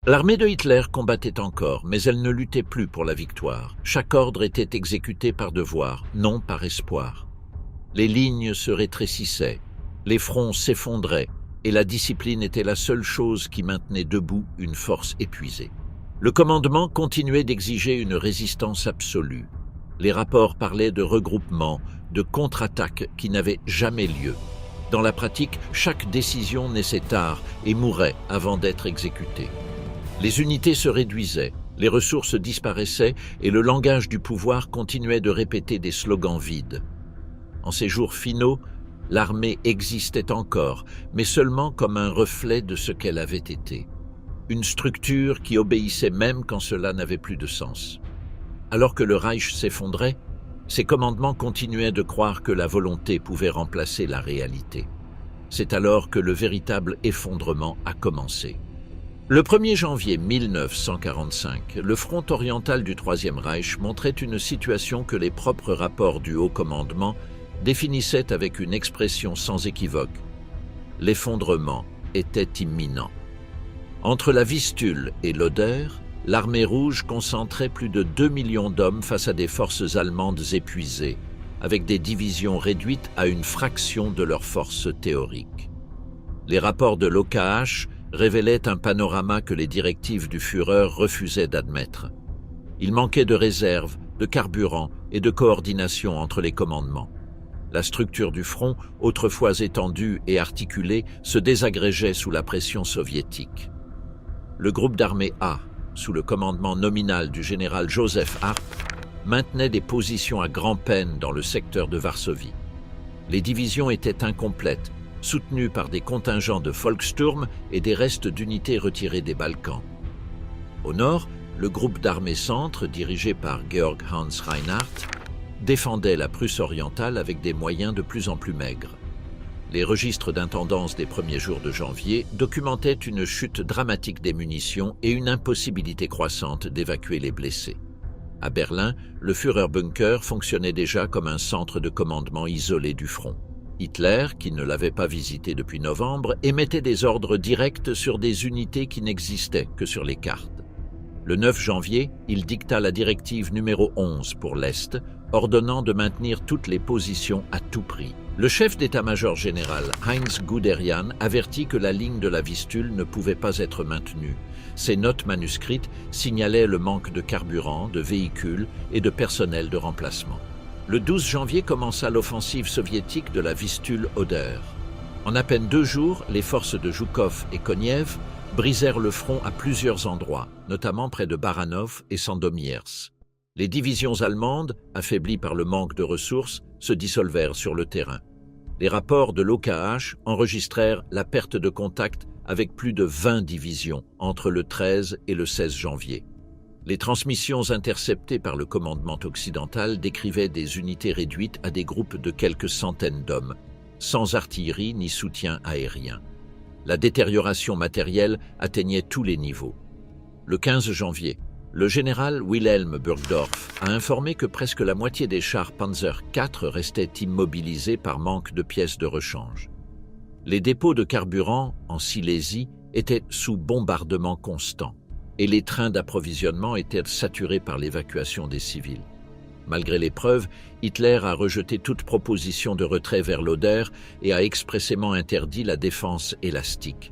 L'armée de Hitler combattait encore, mais elle ne luttait plus pour la victoire. Chaque ordre était exécuté par devoir, non par espoir. Les lignes se rétrécissaient, les fronts s'effondraient, et la discipline était la seule chose qui maintenait debout une force épuisée. Le commandement continuait d'exiger une résistance absolue. Les rapports parlaient de regroupements, de contre-attaques qui n'avaient jamais lieu. Dans la pratique, chaque décision naissait tard et mourait avant d'être exécutée. Les unités se réduisaient, les ressources disparaissaient et le langage du pouvoir continuait de répéter des slogans vides. En ces jours finaux, l'armée existait encore, mais seulement comme un reflet de ce qu'elle avait été. Une structure qui obéissait même quand cela n'avait plus de sens. Alors que le Reich s'effondrait, ses commandements continuaient de croire que la volonté pouvait remplacer la réalité. C'est alors que le véritable effondrement a commencé. Le 1er janvier 1945, le front oriental du Troisième Reich montrait une situation que les propres rapports du haut commandement définissaient avec une expression sans équivoque. L'effondrement était imminent. Entre la Vistule et l'Oder, l'armée rouge concentrait plus de 2 millions d'hommes face à des forces allemandes épuisées, avec des divisions réduites à une fraction de leur force théorique. Les rapports de l'OKH révélaient un panorama que les directives du Führer refusaient d'admettre. Il manquait de réserve, de carburant et de coordination entre les commandements. La structure du front, autrefois étendue et articulée, se désagrégeait sous la pression soviétique. Le groupe d'armée A, sous le commandement nominal du général Joseph Harp, maintenait des positions à grand-peine dans le secteur de Varsovie. Les divisions étaient incomplètes, soutenues par des contingents de Volkssturm et des restes d'unités retirées des Balkans. Au nord, le groupe d'armée centre, dirigé par Georg Hans Reinhardt, défendait la Prusse orientale avec des moyens de plus en plus maigres. Les registres d'intendance des premiers jours de janvier documentaient une chute dramatique des munitions et une impossibilité croissante d'évacuer les blessés. À Berlin, le Führerbunker fonctionnait déjà comme un centre de commandement isolé du front. Hitler, qui ne l'avait pas visité depuis novembre, émettait des ordres directs sur des unités qui n'existaient que sur les cartes. Le 9 janvier, il dicta la directive numéro 11 pour l'Est, ordonnant de maintenir toutes les positions à tout prix. Le chef d'état-major général, Heinz Guderian, avertit que la ligne de la Vistule ne pouvait pas être maintenue. Ses notes manuscrites signalaient le manque de carburant, de véhicules et de personnel de remplacement. Le 12 janvier commença l'offensive soviétique de la Vistule-Oder. En à peine 2 jours, les forces de Zhukov et Koniev brisèrent le front à plusieurs endroits, notamment près de Baranov et Sandomierz. Les divisions allemandes, affaiblies par le manque de ressources, se dissolvèrent sur le terrain. Les rapports de l'OKH enregistrèrent la perte de contact avec plus de 20 divisions entre le 13 et le 16 janvier. Les transmissions interceptées par le commandement occidental décrivaient des unités réduites à des groupes de quelques centaines d'hommes, sans artillerie ni soutien aérien. La détérioration matérielle atteignait tous les niveaux. Le 15 janvier, le général Wilhelm Burgdorf a informé que presque la moitié des chars Panzer IV restaient immobilisés par manque de pièces de rechange. Les dépôts de carburant en Silésie étaient sous bombardement constant et les trains d'approvisionnement étaient saturés par l'évacuation des civils. Malgré l'épreuve, Hitler a rejeté toute proposition de retrait vers l'Oder et a expressément interdit la défense élastique.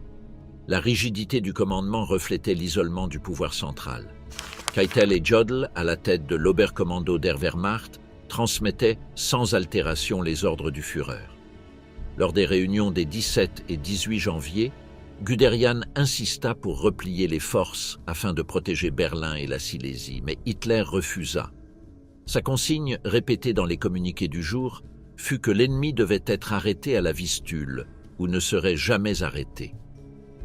La rigidité du commandement reflétait l'isolement du pouvoir central. Keitel et Jodl, à la tête de l'Oberkommando der Wehrmacht, transmettaient sans altération les ordres du Führer. Lors des réunions des 17 et 18 janvier, Guderian insista pour replier les forces afin de protéger Berlin et la Silésie, mais Hitler refusa. Sa consigne, répétée dans les communiqués du jour, fut que l'ennemi devait être arrêté à la Vistule, ou ne serait jamais arrêté.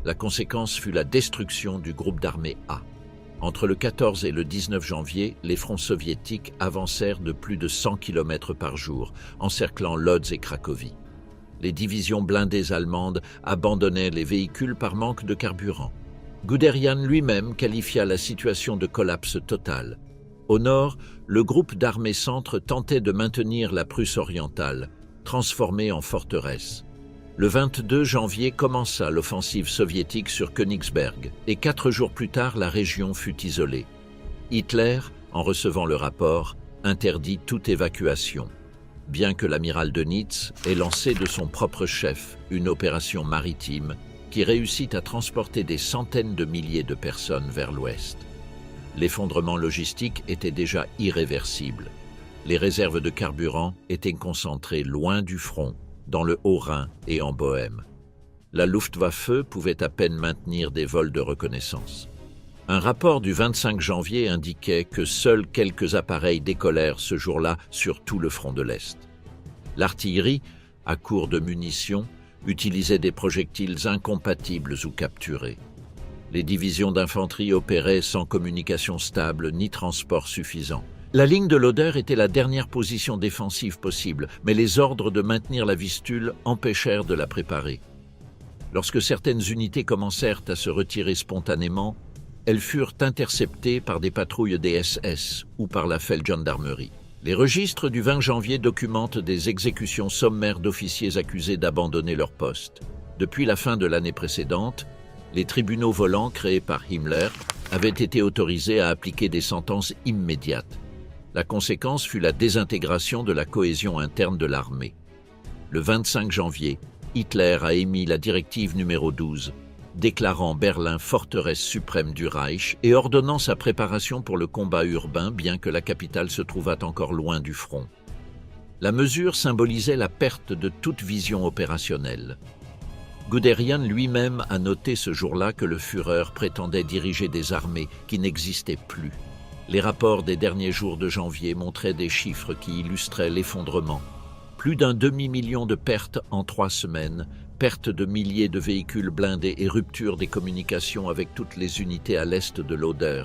La conséquence fut la destruction du groupe d'armée A. Entre le 14 et le 19 janvier, les fronts soviétiques avancèrent de plus de 100 km par jour, encerclant Lodz et Cracovie. Les divisions blindées allemandes abandonnaient les véhicules par manque de carburant. Guderian lui-même qualifia la situation de collapse total. Au nord, le groupe d'armées centre tentait de maintenir la Prusse orientale, transformée en forteresse. Le 22 janvier commença l'offensive soviétique sur Königsberg et 4 jours plus tard, la région fut isolée. Hitler, en recevant le rapport, interdit toute évacuation, bien que l'amiral Dönitz ait lancé de son propre chef une opération maritime qui réussit à transporter des centaines de milliers de personnes vers l'ouest. L'effondrement logistique était déjà irréversible. Les réserves de carburant étaient concentrées loin du front, dans le Haut-Rhin et en Bohême. La Luftwaffe pouvait à peine maintenir des vols de reconnaissance. Un rapport du 25 janvier indiquait que seuls quelques appareils décollèrent ce jour-là sur tout le front de l'Est. L'artillerie, à court de munitions, utilisait des projectiles incompatibles ou capturés. Les divisions d'infanterie opéraient sans communication stable ni transport suffisant. La ligne de l'Oder était la dernière position défensive possible, mais les ordres de maintenir la Vistule empêchèrent de la préparer. Lorsque certaines unités commencèrent à se retirer spontanément, elles furent interceptées par des patrouilles des SS ou par la Feldgendarmerie. Les registres du 20 janvier documentent des exécutions sommaires d'officiers accusés d'abandonner leur poste. Depuis la fin de l'année précédente, les tribunaux volants créés par Himmler avaient été autorisés à appliquer des sentences immédiates. La conséquence fut la désintégration de la cohésion interne de l'armée. Le 25 janvier, Hitler a émis la directive numéro 12, déclarant Berlin forteresse suprême du Reich et ordonnant sa préparation pour le combat urbain, bien que la capitale se trouvât encore loin du front. La mesure symbolisait la perte de toute vision opérationnelle. Guderian lui-même a noté ce jour-là que le Führer prétendait diriger des armées qui n'existaient plus. Les rapports des derniers jours de janvier montraient des chiffres qui illustraient l'effondrement. Plus d'un demi-million de pertes en 3 semaines, pertes de milliers de véhicules blindés et rupture des communications avec toutes les unités à l'est de l'Oder.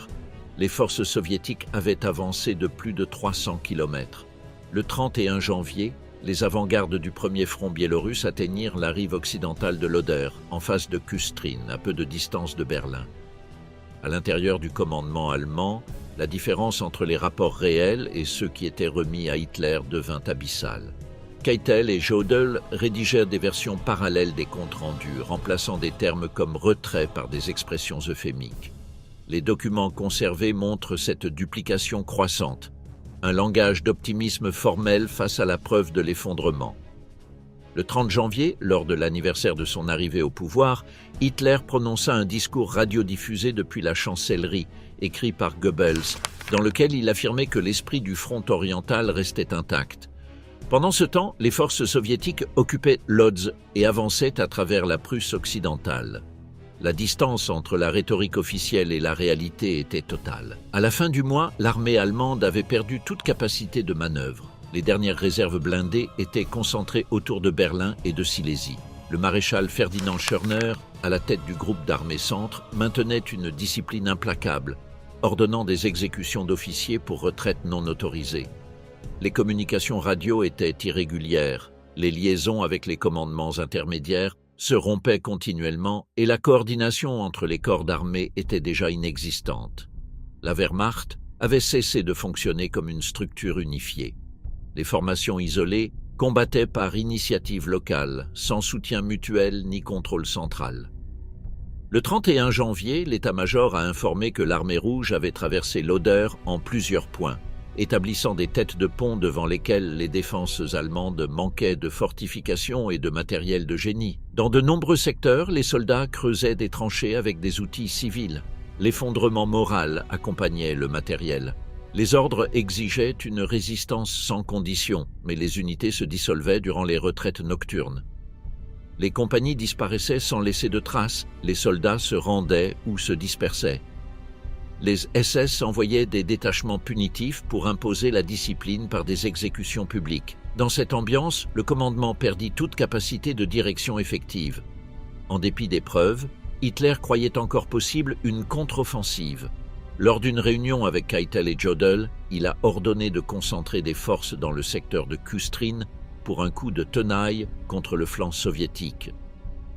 Les forces soviétiques avaient avancé de plus de 300 km. Le 31 janvier, les avant-gardes du premier front biélorusse atteignirent la rive occidentale de l'Oder, en face de Küstrin, à peu de distance de Berlin. À l'intérieur du commandement allemand, la différence entre les rapports réels et ceux qui étaient remis à Hitler devint abyssale. Keitel et Jodl rédigèrent des versions parallèles des comptes rendus, remplaçant des termes comme retrait par des expressions euphémiques. Les documents conservés montrent cette duplication croissante, un langage d'optimisme formel face à la preuve de l'effondrement. Le 30 janvier, lors de l'anniversaire de son arrivée au pouvoir, Hitler prononça un discours radiodiffusé depuis la chancellerie, écrit par Goebbels, dans lequel il affirmait que l'esprit du front oriental restait intact. Pendant ce temps, les forces soviétiques occupaient Lodz et avançaient à travers la Prusse occidentale. La distance entre la rhétorique officielle et la réalité était totale. À la fin du mois, l'armée allemande avait perdu toute capacité de manœuvre. Les dernières réserves blindées étaient concentrées autour de Berlin et de Silésie. Le maréchal Ferdinand Schörner, à la tête du groupe d'armée centre, maintenait une discipline implacable, ordonnant des exécutions d'officiers pour retraite non autorisée. Les communications radio étaient irrégulières, les liaisons avec les commandements intermédiaires se rompaient continuellement et la coordination entre les corps d'armée était déjà inexistante. La Wehrmacht avait cessé de fonctionner comme une structure unifiée. Les formations isolées combattaient par initiative locale, sans soutien mutuel ni contrôle central. Le 31 janvier, l'état-major a informé que l'armée rouge avait traversé l'Oder en plusieurs points, établissant des têtes de pont devant lesquelles les défenses allemandes manquaient de fortifications et de matériel de génie. Dans de nombreux secteurs, les soldats creusaient des tranchées avec des outils civils. L'effondrement moral accompagnait le matériel. Les ordres exigeaient une résistance sans condition, mais les unités se dissolvaient durant les retraites nocturnes. Les compagnies disparaissaient sans laisser de traces, les soldats se rendaient ou se dispersaient. Les SS envoyaient des détachements punitifs pour imposer la discipline par des exécutions publiques. Dans cette ambiance, le commandement perdit toute capacité de direction effective. En dépit des preuves, Hitler croyait encore possible une contre-offensive. Lors d'une réunion avec Keitel et Jodl, il a ordonné de concentrer des forces dans le secteur de Küstrin pour un coup de tenaille contre le flanc soviétique.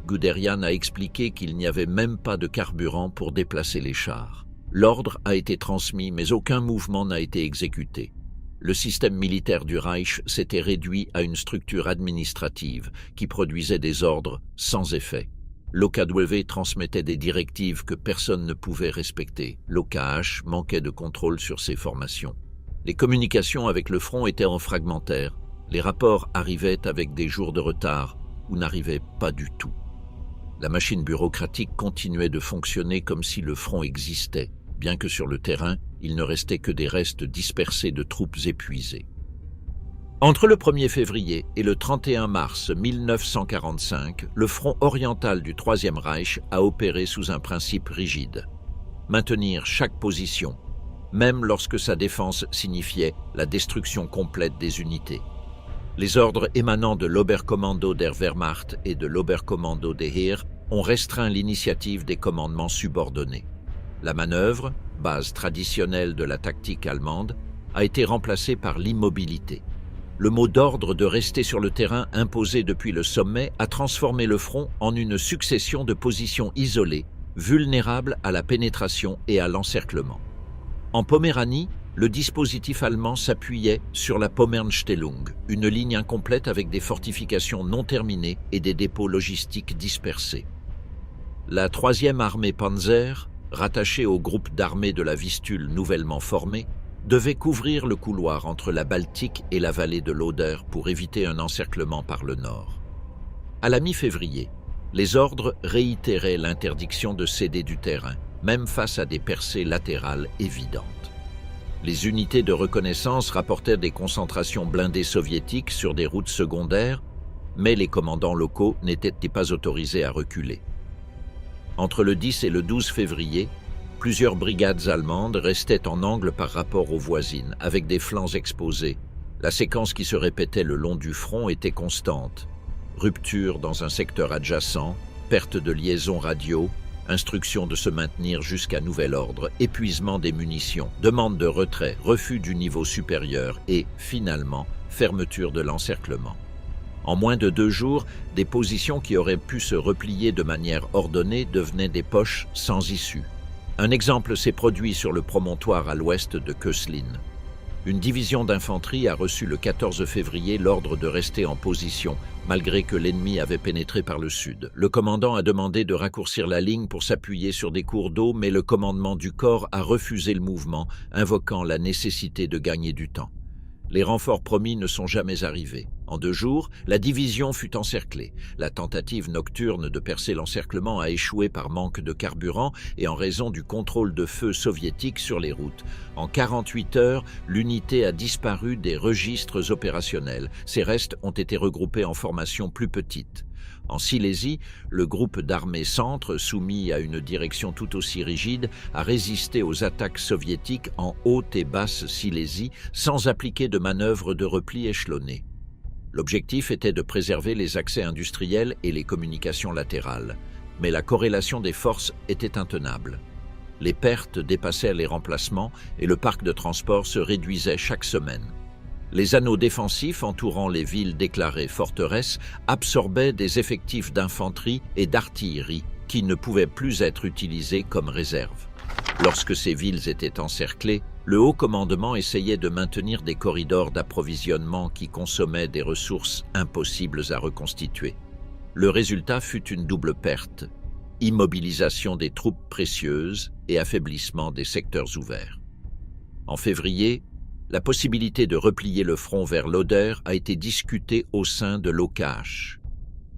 Guderian a expliqué qu'il n'y avait même pas de carburant pour déplacer les chars. L'ordre a été transmis, mais aucun mouvement n'a été exécuté. Le système militaire du Reich s'était réduit à une structure administrative qui produisait des ordres sans effet. L'OKW transmettait des directives que personne ne pouvait respecter. L'OKH manquait de contrôle sur ses formations. Les communications avec le front étaient en fragmentaire. Les rapports arrivaient avec des jours de retard ou n'arrivaient pas du tout. La machine bureaucratique continuait de fonctionner comme si le front existait, bien que sur le terrain, il ne restait que des restes dispersés de troupes épuisées. Entre le 1er février et le 31 mars 1945, le front oriental du Troisième Reich a opéré sous un principe rigide. Maintenir chaque position, même lorsque sa défense signifiait la destruction complète des unités. Les ordres émanant de l'Oberkommando der Wehrmacht et de l'Oberkommando des Heer ont restreint l'initiative des commandements subordonnés. La manœuvre, base traditionnelle de la tactique allemande, a été remplacée par l'immobilité. Le mot d'ordre de rester sur le terrain imposé depuis le sommet a transformé le front en une succession de positions isolées, vulnérables à la pénétration et à l'encerclement. En Poméranie, le dispositif allemand s'appuyait sur la Pommernstellung, une ligne incomplète avec des fortifications non terminées et des dépôts logistiques dispersés. La 3e armée Panzer, rattachée au groupe d'armées de la Vistule nouvellement formé, devait couvrir le couloir entre la Baltique et la vallée de l'Oder pour éviter un encerclement par le nord. À la mi-février, les ordres réitéraient l'interdiction de céder du terrain, même face à des percées latérales évidentes. Les unités de reconnaissance rapportèrent des concentrations blindées soviétiques sur des routes secondaires, mais les commandants locaux n'étaient pas autorisés à reculer. Entre le 10 et le 12 février, plusieurs brigades allemandes restaient en angle par rapport aux voisines, avec des flancs exposés. La séquence qui se répétait le long du front était constante. Rupture dans un secteur adjacent, perte de liaison radio, instruction de se maintenir jusqu'à nouvel ordre, épuisement des munitions, demande de retrait, refus du niveau supérieur et, finalement, fermeture de l'encerclement. En moins de 2 jours, des positions qui auraient pu se replier de manière ordonnée devenaient des poches sans issue. Un exemple s'est produit sur le promontoire à l'ouest de Köslin. Une division d'infanterie a reçu le 14 février l'ordre de rester en position, malgré que l'ennemi avait pénétré par le sud. Le commandant a demandé de raccourcir la ligne pour s'appuyer sur des cours d'eau, mais le commandement du corps a refusé le mouvement, invoquant la nécessité de gagner du temps. Les renforts promis ne sont jamais arrivés. En 2 jours, la division fut encerclée. La tentative nocturne de percer l'encerclement a échoué par manque de carburant et en raison du contrôle de feu soviétique sur les routes. En 48 heures, l'unité a disparu des registres opérationnels. Ses restes ont été regroupés en formations plus petites. En Silésie, le groupe d'armées centre, soumis à une direction tout aussi rigide, a résisté aux attaques soviétiques en Haute et Basse Silésie sans appliquer de manœuvres de repli échelonnées. L'objectif était de préserver les accès industriels et les communications latérales, mais la corrélation des forces était intenable. Les pertes dépassaient les remplacements et le parc de transport se réduisait chaque semaine. Les anneaux défensifs entourant les villes déclarées forteresses absorbaient des effectifs d'infanterie et d'artillerie qui ne pouvaient plus être utilisés comme réserve. Lorsque ces villes étaient encerclées, le haut commandement essayait de maintenir des corridors d'approvisionnement qui consommaient des ressources impossibles à reconstituer. Le résultat fut une double perte, immobilisation des troupes précieuses et affaiblissement des secteurs ouverts. En février, la possibilité de replier le front vers l'Oder a été discutée au sein de l'OKH.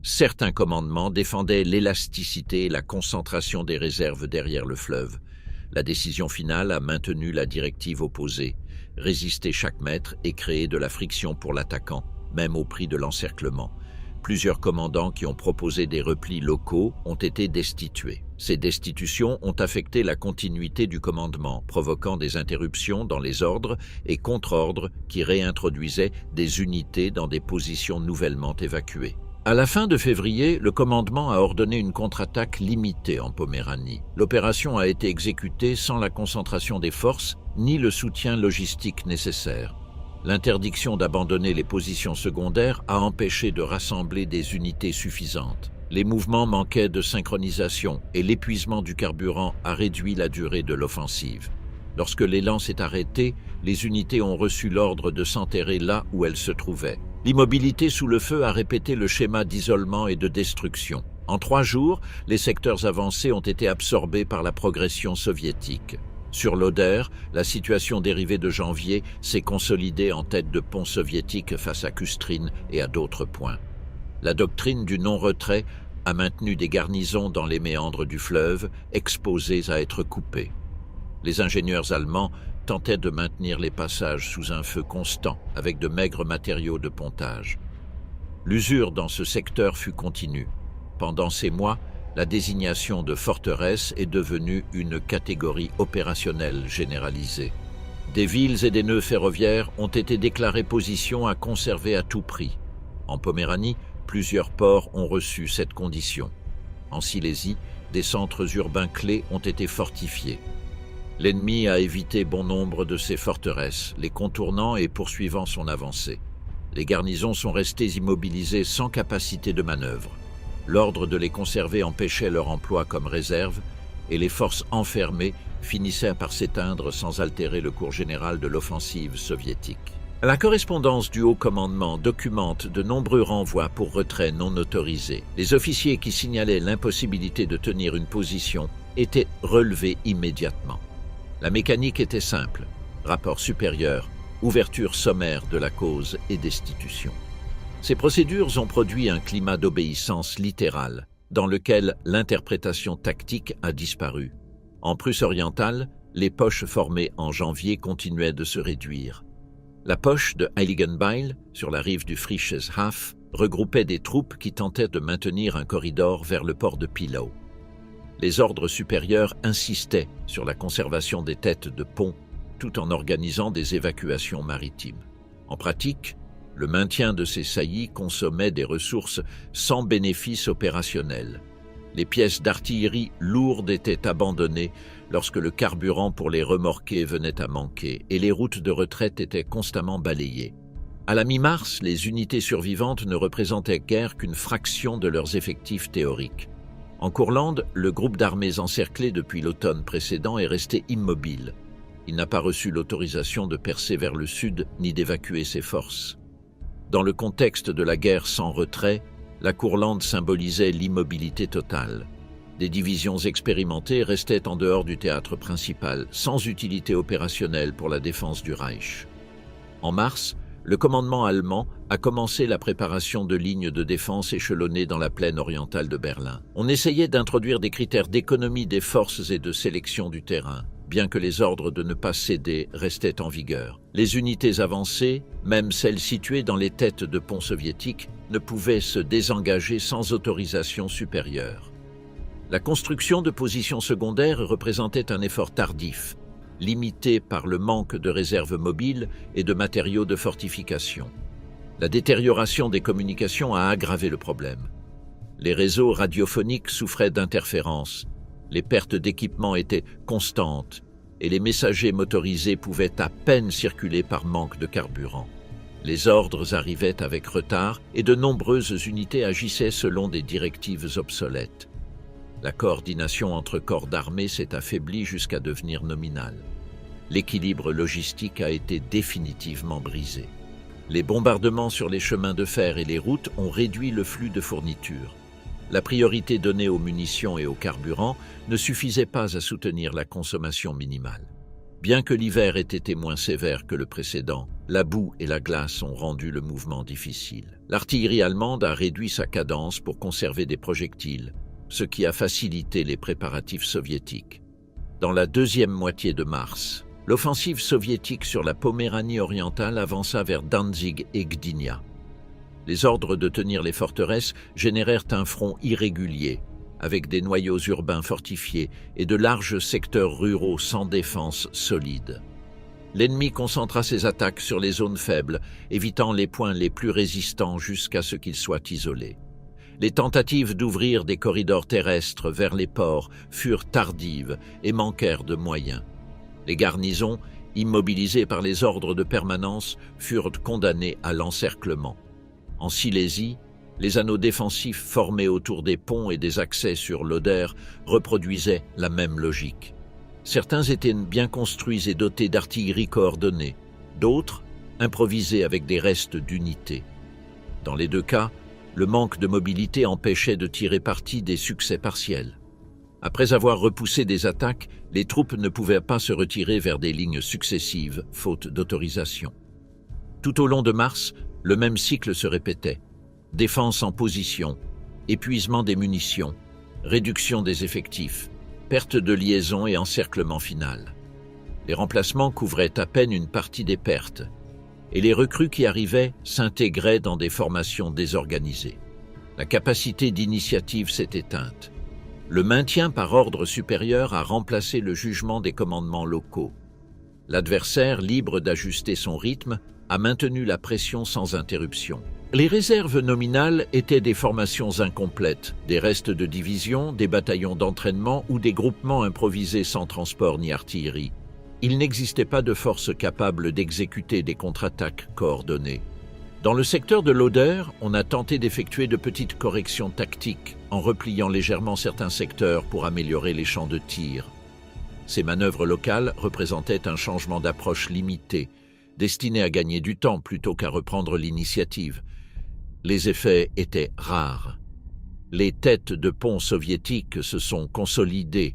Certains commandements défendaient l'élasticité et la concentration des réserves derrière le fleuve. La décision finale a maintenu la directive opposée, résister chaque mètre et créer de la friction pour l'attaquant, même au prix de l'encerclement. Plusieurs commandants qui ont proposé des replis locaux ont été destitués. Ces destitutions ont affecté la continuité du commandement, provoquant des interruptions dans les ordres et contre-ordres qui réintroduisaient des unités dans des positions nouvellement évacuées. À la fin de février, le commandement a ordonné une contre-attaque limitée en Poméranie. L'opération a été exécutée sans la concentration des forces ni le soutien logistique nécessaire. L'interdiction d'abandonner les positions secondaires a empêché de rassembler des unités suffisantes. Les mouvements manquaient de synchronisation et l'épuisement du carburant a réduit la durée de l'offensive. Lorsque l'élan s'est arrêté, les unités ont reçu l'ordre de s'enterrer là où elles se trouvaient. L'immobilité sous le feu a répété le schéma d'isolement et de destruction. En 3 jours, les secteurs avancés ont été absorbés par la progression soviétique. Sur l'Oder, la situation dérivée de janvier s'est consolidée en tête de pont soviétique face à Kustrin et à d'autres points. La doctrine du non-retrait a maintenu des garnisons dans les méandres du fleuve, exposées à être coupées. Les ingénieurs allemands tentaient de maintenir les passages sous un feu constant, avec de maigres matériaux de pontage. L'usure dans ce secteur fut continue. Pendant ces mois, la désignation de forteresse est devenue une catégorie opérationnelle généralisée. Des villes et des nœuds ferroviaires ont été déclarés positions à conserver à tout prix. En Poméranie, plusieurs ports ont reçu cette condition. En Silésie, des centres urbains clés ont été fortifiés. L'ennemi a évité bon nombre de ces forteresses, les contournant et poursuivant son avancée. Les garnisons sont restées immobilisées sans capacité de manœuvre. L'ordre de les conserver empêchait leur emploi comme réserve et les forces enfermées finissaient par s'éteindre sans altérer le cours général de l'offensive soviétique. La correspondance du haut commandement documente de nombreux renvois pour retrait non autorisés. Les officiers qui signalaient l'impossibilité de tenir une position étaient relevés immédiatement. La mécanique était simple: rapport supérieur, ouverture sommaire de la cause et destitution. Ces procédures ont produit un climat d'obéissance littérale, dans lequel l'interprétation tactique a disparu. En Prusse orientale, les poches formées en janvier continuaient de se réduire. La poche de Heiligenbeil, sur la rive du Frisches Haff, regroupait des troupes qui tentaient de maintenir un corridor vers le port de Pillau. Les ordres supérieurs insistaient sur la conservation des têtes de pont, tout en organisant des évacuations maritimes. En pratique, le maintien de ces saillies consommait des ressources sans bénéfice opérationnel. Les pièces d'artillerie lourdes étaient abandonnées lorsque le carburant pour les remorquer venait à manquer et les routes de retraite étaient constamment balayées. À la mi-mars, les unités survivantes ne représentaient guère qu'une fraction de leurs effectifs théoriques. En Courlande, le groupe d'armées encerclé depuis l'automne précédent est resté immobile. Il n'a pas reçu l'autorisation de percer vers le sud ni d'évacuer ses forces. Dans le contexte de la guerre sans retrait, la Courlande symbolisait l'immobilité totale. Des divisions expérimentées restaient en dehors du théâtre principal, sans utilité opérationnelle pour la défense du Reich. En mars, le commandement allemand a commencé la préparation de lignes de défense échelonnées dans la plaine orientale de Berlin. On essayait d'introduire des critères d'économie des forces et de sélection du terrain, bien que les ordres de ne pas céder restaient en vigueur. Les unités avancées, même celles situées dans les têtes de ponts soviétiques, ne pouvaient se désengager sans autorisation supérieure. La construction de positions secondaires représentait un effort tardif, limité par le manque de réserves mobiles et de matériaux de fortification. La détérioration des communications a aggravé le problème. Les réseaux radiophoniques souffraient d'interférences, les pertes d'équipement étaient constantes et les messagers motorisés pouvaient à peine circuler par manque de carburant. Les ordres arrivaient avec retard et de nombreuses unités agissaient selon des directives obsolètes. La coordination entre corps d'armée s'est affaiblie jusqu'à devenir nominale. L'équilibre logistique a été définitivement brisé. Les bombardements sur les chemins de fer et les routes ont réduit le flux de fournitures. La priorité donnée aux munitions et au carburant ne suffisait pas à soutenir la consommation minimale. Bien que l'hiver ait été moins sévère que le précédent, la boue et la glace ont rendu le mouvement difficile. L'artillerie allemande a réduit sa cadence pour conserver des projectiles, ce qui a facilité les préparatifs soviétiques. Dans la deuxième moitié de mars, l'offensive soviétique sur la Poméranie orientale avança vers Danzig et Gdynia. Les ordres de tenir les forteresses générèrent un front irrégulier, avec des noyaux urbains fortifiés et de larges secteurs ruraux sans défense solide. L'ennemi concentra ses attaques sur les zones faibles, évitant les points les plus résistants jusqu'à ce qu'ils soient isolés. Les tentatives d'ouvrir des corridors terrestres vers les ports furent tardives et manquèrent de moyens. Les garnisons, immobilisées par les ordres de permanence, furent condamnées à l'encerclement. En Silésie, les anneaux défensifs formés autour des ponts et des accès sur l'Oder reproduisaient la même logique. Certains étaient bien construits et dotés d'artillerie coordonnée, d'autres improvisés avec des restes d'unités. Dans les deux cas, le manque de mobilité empêchait de tirer parti des succès partiels. Après avoir repoussé des attaques, les troupes ne pouvaient pas se retirer vers des lignes successives, faute d'autorisation. Tout au long de mars, le même cycle se répétait. Défense en position, épuisement des munitions, réduction des effectifs, perte de liaison et encerclement final. Les remplacements couvraient à peine une partie des pertes, et les recrues qui arrivaient s'intégraient dans des formations désorganisées. La capacité d'initiative s'est éteinte. Le maintien par ordre supérieur a remplacé le jugement des commandements locaux. L'adversaire, libre d'ajuster son rythme, a maintenu la pression sans interruption. Les réserves nominales étaient des formations incomplètes, des restes de division, des bataillons d'entraînement ou des groupements improvisés sans transport ni artillerie. Il n'existait pas de force capable d'exécuter des contre-attaques coordonnées. Dans le secteur de l'Oder, on a tenté d'effectuer de petites corrections tactiques en repliant légèrement certains secteurs pour améliorer les champs de tir. Ces manœuvres locales représentaient un changement d'approche limité, destiné à gagner du temps plutôt qu'à reprendre l'initiative. Les effets étaient rares. Les têtes de pont soviétiques se sont consolidées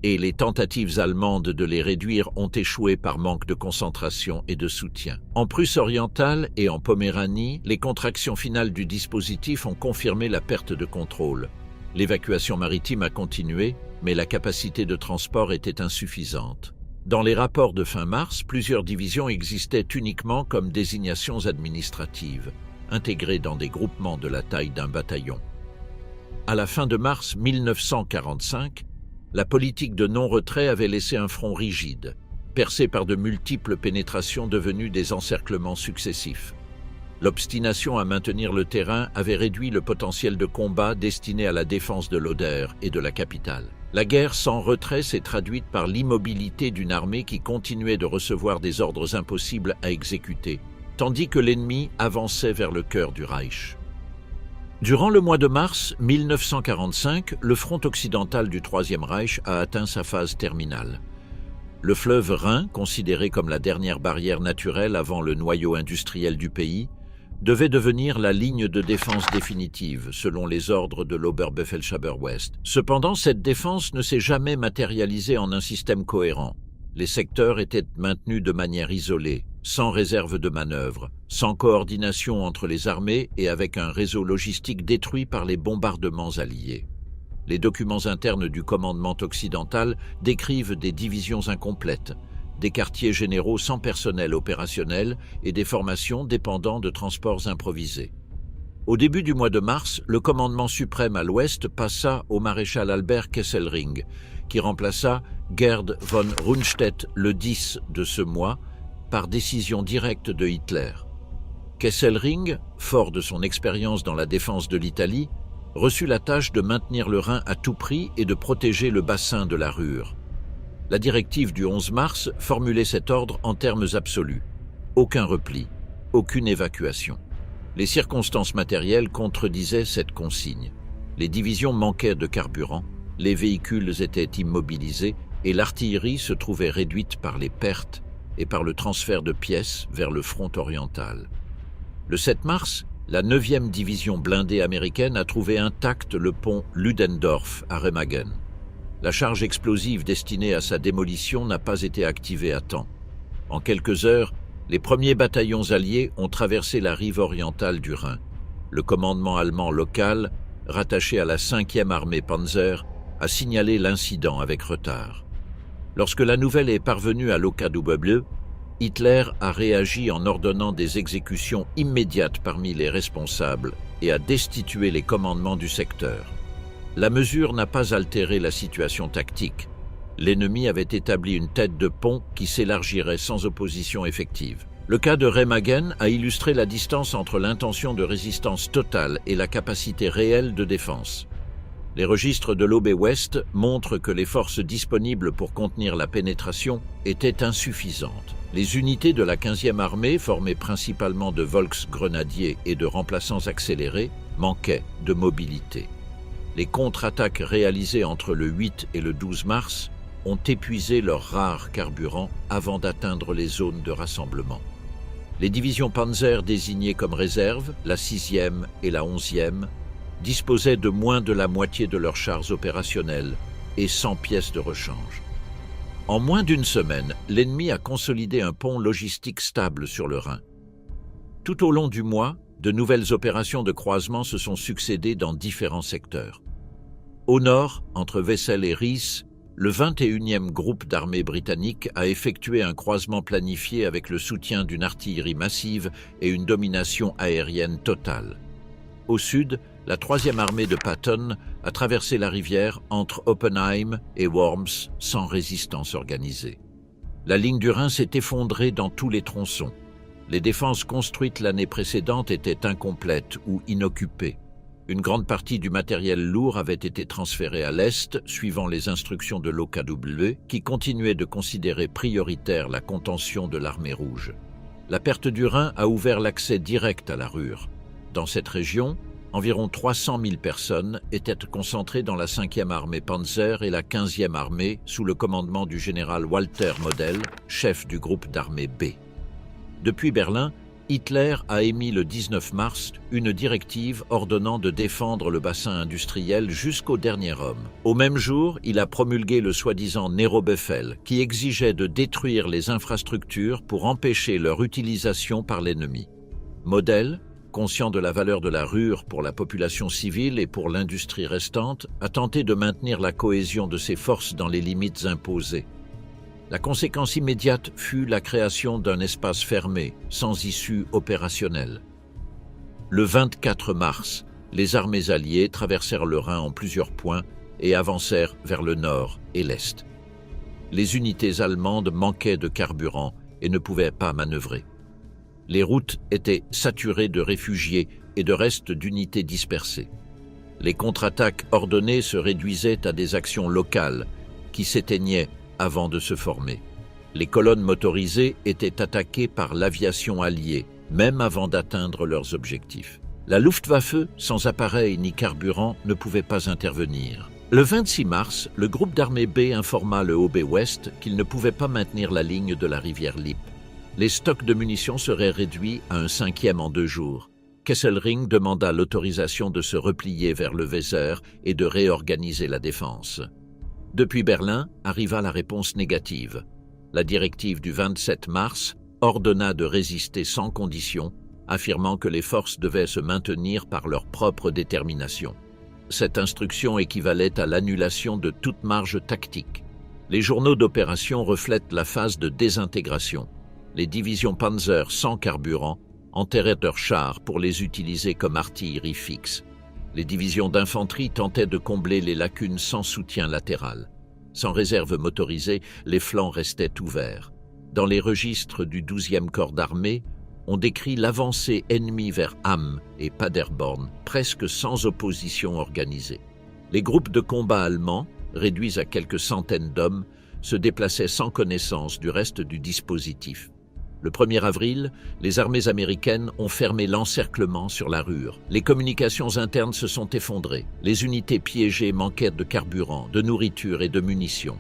et les tentatives allemandes de les réduire ont échoué par manque de concentration et de soutien. En Prusse orientale et en Poméranie, les contractions finales du dispositif ont confirmé la perte de contrôle. L'évacuation maritime a continué, mais la capacité de transport était insuffisante. Dans les rapports de fin mars, plusieurs divisions existaient uniquement comme désignations administratives, intégrées dans des groupements de la taille d'un bataillon. À la fin de mars 1945, la politique de non-retrait avait laissé un front rigide, percé par de multiples pénétrations devenues des encerclements successifs. L'obstination à maintenir le terrain avait réduit le potentiel de combat destiné à la défense de l'Oder et de la capitale. La guerre sans retrait s'est traduite par l'immobilité d'une armée qui continuait de recevoir des ordres impossibles à exécuter, tandis que l'ennemi avançait vers le cœur du Reich. Durant le mois de mars 1945, le front occidental du Troisième Reich a atteint sa phase terminale. Le fleuve Rhin, considéré comme la dernière barrière naturelle avant le noyau industriel du pays, devait devenir la ligne de défense définitive, selon les ordres de l'Oberbefehlshaber West. Cependant, cette défense ne s'est jamais matérialisée en un système cohérent. Les secteurs étaient maintenus de manière isolée, sans réserve de manœuvre, sans coordination entre les armées et avec un réseau logistique détruit par les bombardements alliés. Les documents internes du commandement occidental décrivent des divisions incomplètes, des quartiers généraux sans personnel opérationnel et des formations dépendant de transports improvisés. Au début du mois de mars, le commandement suprême à l'ouest passa au maréchal Albert Kesselring, qui remplaça Gerd von Rundstedt le 10 de ce mois par décision directe de Hitler. Kesselring, fort de son expérience dans la défense de l'Italie, reçut la tâche de maintenir le Rhin à tout prix et de protéger le bassin de la Ruhr. La directive du 11 mars formulait cet ordre en termes absolus. Aucun repli, aucune évacuation. Les circonstances matérielles contredisaient cette consigne. Les divisions manquaient de carburant, les véhicules étaient immobilisés et l'artillerie se trouvait réduite par les pertes et par le transfert de pièces vers le front oriental. Le 7 mars, la 9e division blindée américaine a trouvé intact le pont Ludendorff à Remagen. La charge explosive destinée à sa démolition n'a pas été activée à temps. En quelques heures, les premiers bataillons alliés ont traversé la rive orientale du Rhin. Le commandement allemand local, rattaché à la 5e armée Panzer, a signalé l'incident avec retard. Lorsque la nouvelle est parvenue à l'OKW, Hitler a réagi en ordonnant des exécutions immédiates parmi les responsables et a destitué les commandements du secteur. La mesure n'a pas altéré la situation tactique. L'ennemi avait établi une tête de pont qui s'élargirait sans opposition effective. Le cas de Remagen a illustré la distance entre l'intention de résistance totale et la capacité réelle de défense. Les registres de l'Obe-Ouest montrent que les forces disponibles pour contenir la pénétration étaient insuffisantes. Les unités de la 15e armée, formées principalement de Volksgrenadiers et de remplaçants accélérés, manquaient de mobilité. Les contre-attaques réalisées entre le 8 et le 12 mars ont épuisé leur rare carburant avant d'atteindre les zones de rassemblement. Les divisions Panzer désignées comme réserve, la 6e et la 11e, disposaient de moins de la moitié de leurs chars opérationnels et 100 pièces de rechange. En moins d'une semaine, l'ennemi a consolidé un pont logistique stable sur le Rhin. Tout au long du mois, de nouvelles opérations de croisement se sont succédées dans différents secteurs. Au nord, entre Wesel et Ries, le 21e groupe d'armée britannique a effectué un croisement planifié avec le soutien d'une artillerie massive et une domination aérienne totale. Au sud, la 3e armée de Patton a traversé la rivière entre Oppenheim et Worms sans résistance organisée. La ligne du Rhin s'est effondrée dans tous les tronçons. Les défenses construites l'année précédente étaient incomplètes ou inoccupées. Une grande partie du matériel lourd avait été transférée à l'Est, suivant les instructions de l'OKW, qui continuait de considérer prioritaire la contention de l'armée rouge. La perte du Rhin a ouvert l'accès direct à la Ruhr. Dans cette région, environ 300 000 personnes étaient concentrées dans la 5e armée Panzer et la 15e armée sous le commandement du général Walter Model, chef du groupe d'armée B. Depuis Berlin, Hitler a émis le 19 mars une directive ordonnant de défendre le bassin industriel jusqu'au dernier homme. Au même jour, il a promulgué le soi-disant Nero-Befehl, qui exigeait de détruire les infrastructures pour empêcher leur utilisation par l'ennemi. Model, conscient de la valeur de la Ruhr pour la population civile et pour l'industrie restante, a tenté de maintenir la cohésion de ses forces dans les limites imposées. La conséquence immédiate fut la création d'un espace fermé, sans issue opérationnelle. Le 24 mars, les armées alliées traversèrent le Rhin en plusieurs points et avancèrent vers le nord et l'est. Les unités allemandes manquaient de carburant et ne pouvaient pas manœuvrer. Les routes étaient saturées de réfugiés et de restes d'unités dispersées. Les contre-attaques ordonnées se réduisaient à des actions locales qui s'éteignaient avant de se former. Les colonnes motorisées étaient attaquées par l'aviation alliée, même avant d'atteindre leurs objectifs. La Luftwaffe, sans appareil ni carburant, ne pouvait pas intervenir. Le 26 mars, le groupe d'armée B informa le OB-Ouest qu'il ne pouvait pas maintenir la ligne de la rivière Lippe. Les stocks de munitions seraient réduits à un 5e en 2 jours. Kesselring demanda l'autorisation de se replier vers le Weser et de réorganiser la défense. Depuis Berlin arriva la réponse négative. La directive du 27 mars ordonna de résister sans condition, affirmant que les forces devaient se maintenir par leur propre détermination. Cette instruction équivalait à l'annulation de toute marge tactique. Les journaux d'opération reflètent la phase de désintégration. Les divisions Panzer sans carburant enterraient leurs chars pour les utiliser comme artillerie fixe. Les divisions d'infanterie tentaient de combler les lacunes sans soutien latéral. Sans réserve motorisée, les flancs restaient ouverts. Dans les registres du 12e corps d'armée, on décrit l'avancée ennemie vers Hamm et Paderborn, presque sans opposition organisée. Les groupes de combat allemands, réduits à quelques centaines d'hommes, se déplaçaient sans connaissance du reste du dispositif. Le 1er avril, les armées américaines ont fermé l'encerclement sur la Ruhr. Les communications internes se sont effondrées. Les unités piégées manquaient de carburant, de nourriture et de munitions.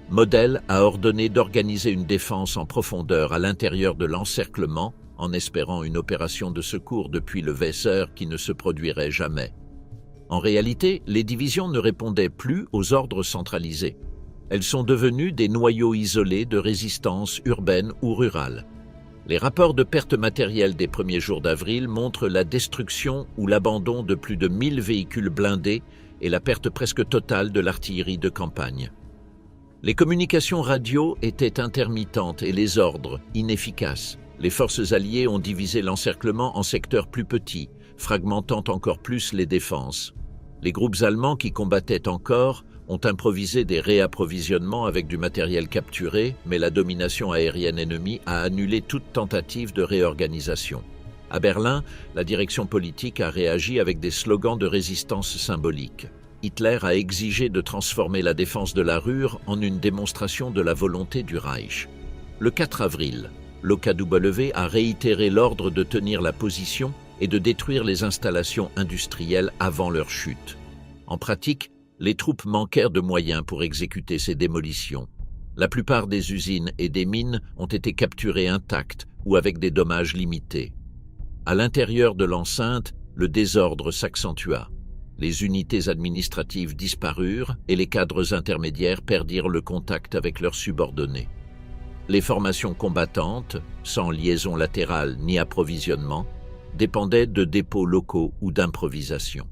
Model a ordonné d'organiser une défense en profondeur à l'intérieur de l'encerclement, en espérant une opération de secours depuis le Weser qui ne se produirait jamais. En réalité, les divisions ne répondaient plus aux ordres centralisés. Elles sont devenues des noyaux isolés de résistance urbaine ou rurale. Les rapports de pertes matérielles des premiers jours d'avril montrent la destruction ou l'abandon de plus de 1000 véhicules blindés et la perte presque totale de l'artillerie de campagne. Les communications radio étaient intermittentes et les ordres inefficaces. Les forces alliées ont divisé l'encerclement en secteurs plus petits, fragmentant encore plus les défenses. Les groupes allemands qui combattaient encore ont improvisé des réapprovisionnements avec du matériel capturé, mais la domination aérienne ennemie a annulé toute tentative de réorganisation. À Berlin, la direction politique a réagi avec des slogans de résistance symboliques. Hitler a exigé de transformer la défense de la Ruhr en une démonstration de la volonté du Reich. Le 4 avril, l'OKW a réitéré l'ordre de tenir la position et de détruire les installations industrielles avant leur chute. En pratique, les troupes manquèrent de moyens pour exécuter ces démolitions. La plupart des usines et des mines ont été capturées intactes ou avec des dommages limités. À l'intérieur de l'enceinte, le désordre s'accentua. Les unités administratives disparurent et les cadres intermédiaires perdirent le contact avec leurs subordonnés. Les formations combattantes, sans liaison latérale ni approvisionnement, dépendaient de dépôts locaux ou d'improvisation.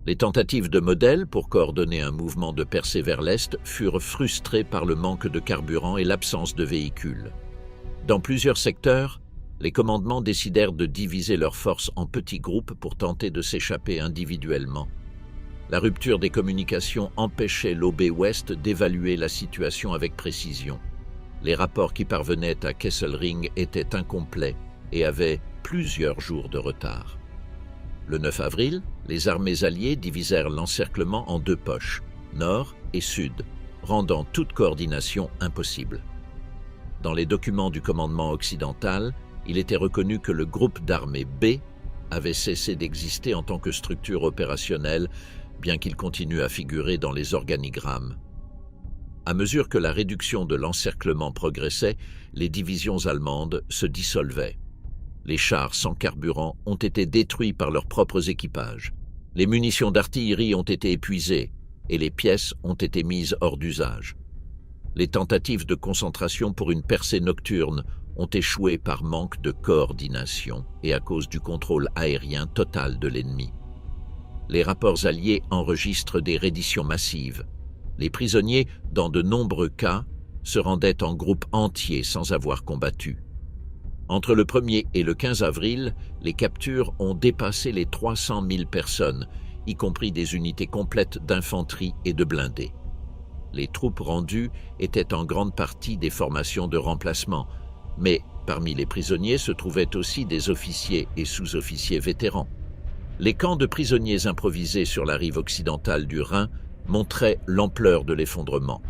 Les tentatives de modèle pour coordonner un mouvement de percée vers l'Est furent frustrées par le manque de carburant et l'absence de véhicules. Dans plusieurs secteurs, les commandements décidèrent de diviser leurs forces en petits groupes pour tenter de s'échapper individuellement. La rupture des communications empêchait l'OB-Ouest d'évaluer la situation avec précision. Les rapports qui parvenaient à Kesselring étaient incomplets et avaient plusieurs jours de retard. Le 9 avril, les armées alliées divisèrent l'encerclement en deux poches, nord et sud, rendant toute coordination impossible. Dans les documents du commandement occidental, il était reconnu que le groupe d'armées B avait cessé d'exister en tant que structure opérationnelle, bien qu'il continue à figurer dans les organigrammes. À mesure que la réduction de l'encerclement progressait, les divisions allemandes se dissolvaient. Les chars sans carburant ont été détruits par leurs propres équipages. Les munitions d'artillerie ont été épuisées et les pièces ont été mises hors d'usage. Les tentatives de concentration pour une percée nocturne ont échoué par manque de coordination et à cause du contrôle aérien total de l'ennemi. Les rapports alliés enregistrent des redditions massives. Les prisonniers, dans de nombreux cas, se rendaient en groupes entiers sans avoir combattu. Entre le 1er et le 15 avril, les captures ont dépassé les 300 000 personnes, y compris des unités complètes d'infanterie et de blindés. Les troupes rendues étaient en grande partie des formations de remplacement, mais parmi les prisonniers se trouvaient aussi des officiers et sous-officiers vétérans. Les camps de prisonniers improvisés sur la rive occidentale du Rhin montraient l'ampleur de l'effondrement.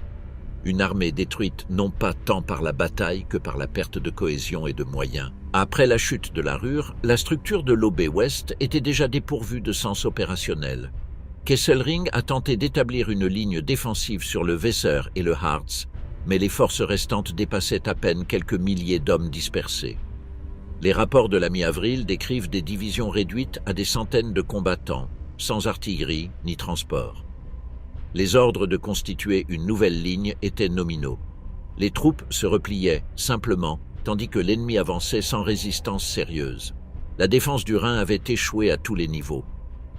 Une armée détruite non pas tant par la bataille que par la perte de cohésion et de moyens. Après la chute de la Ruhr, la structure de l'OB-Ouest était déjà dépourvue de sens opérationnel. Kesselring a tenté d'établir une ligne défensive sur le Weser et le Harz, mais les forces restantes dépassaient à peine quelques milliers d'hommes dispersés. Les rapports de la mi-avril décrivent des divisions réduites à des centaines de combattants, sans artillerie ni transport. Les ordres de constituer une nouvelle ligne étaient nominaux. Les troupes se repliaient simplement, tandis que l'ennemi avançait sans résistance sérieuse. La défense du Rhin avait échoué à tous les niveaux.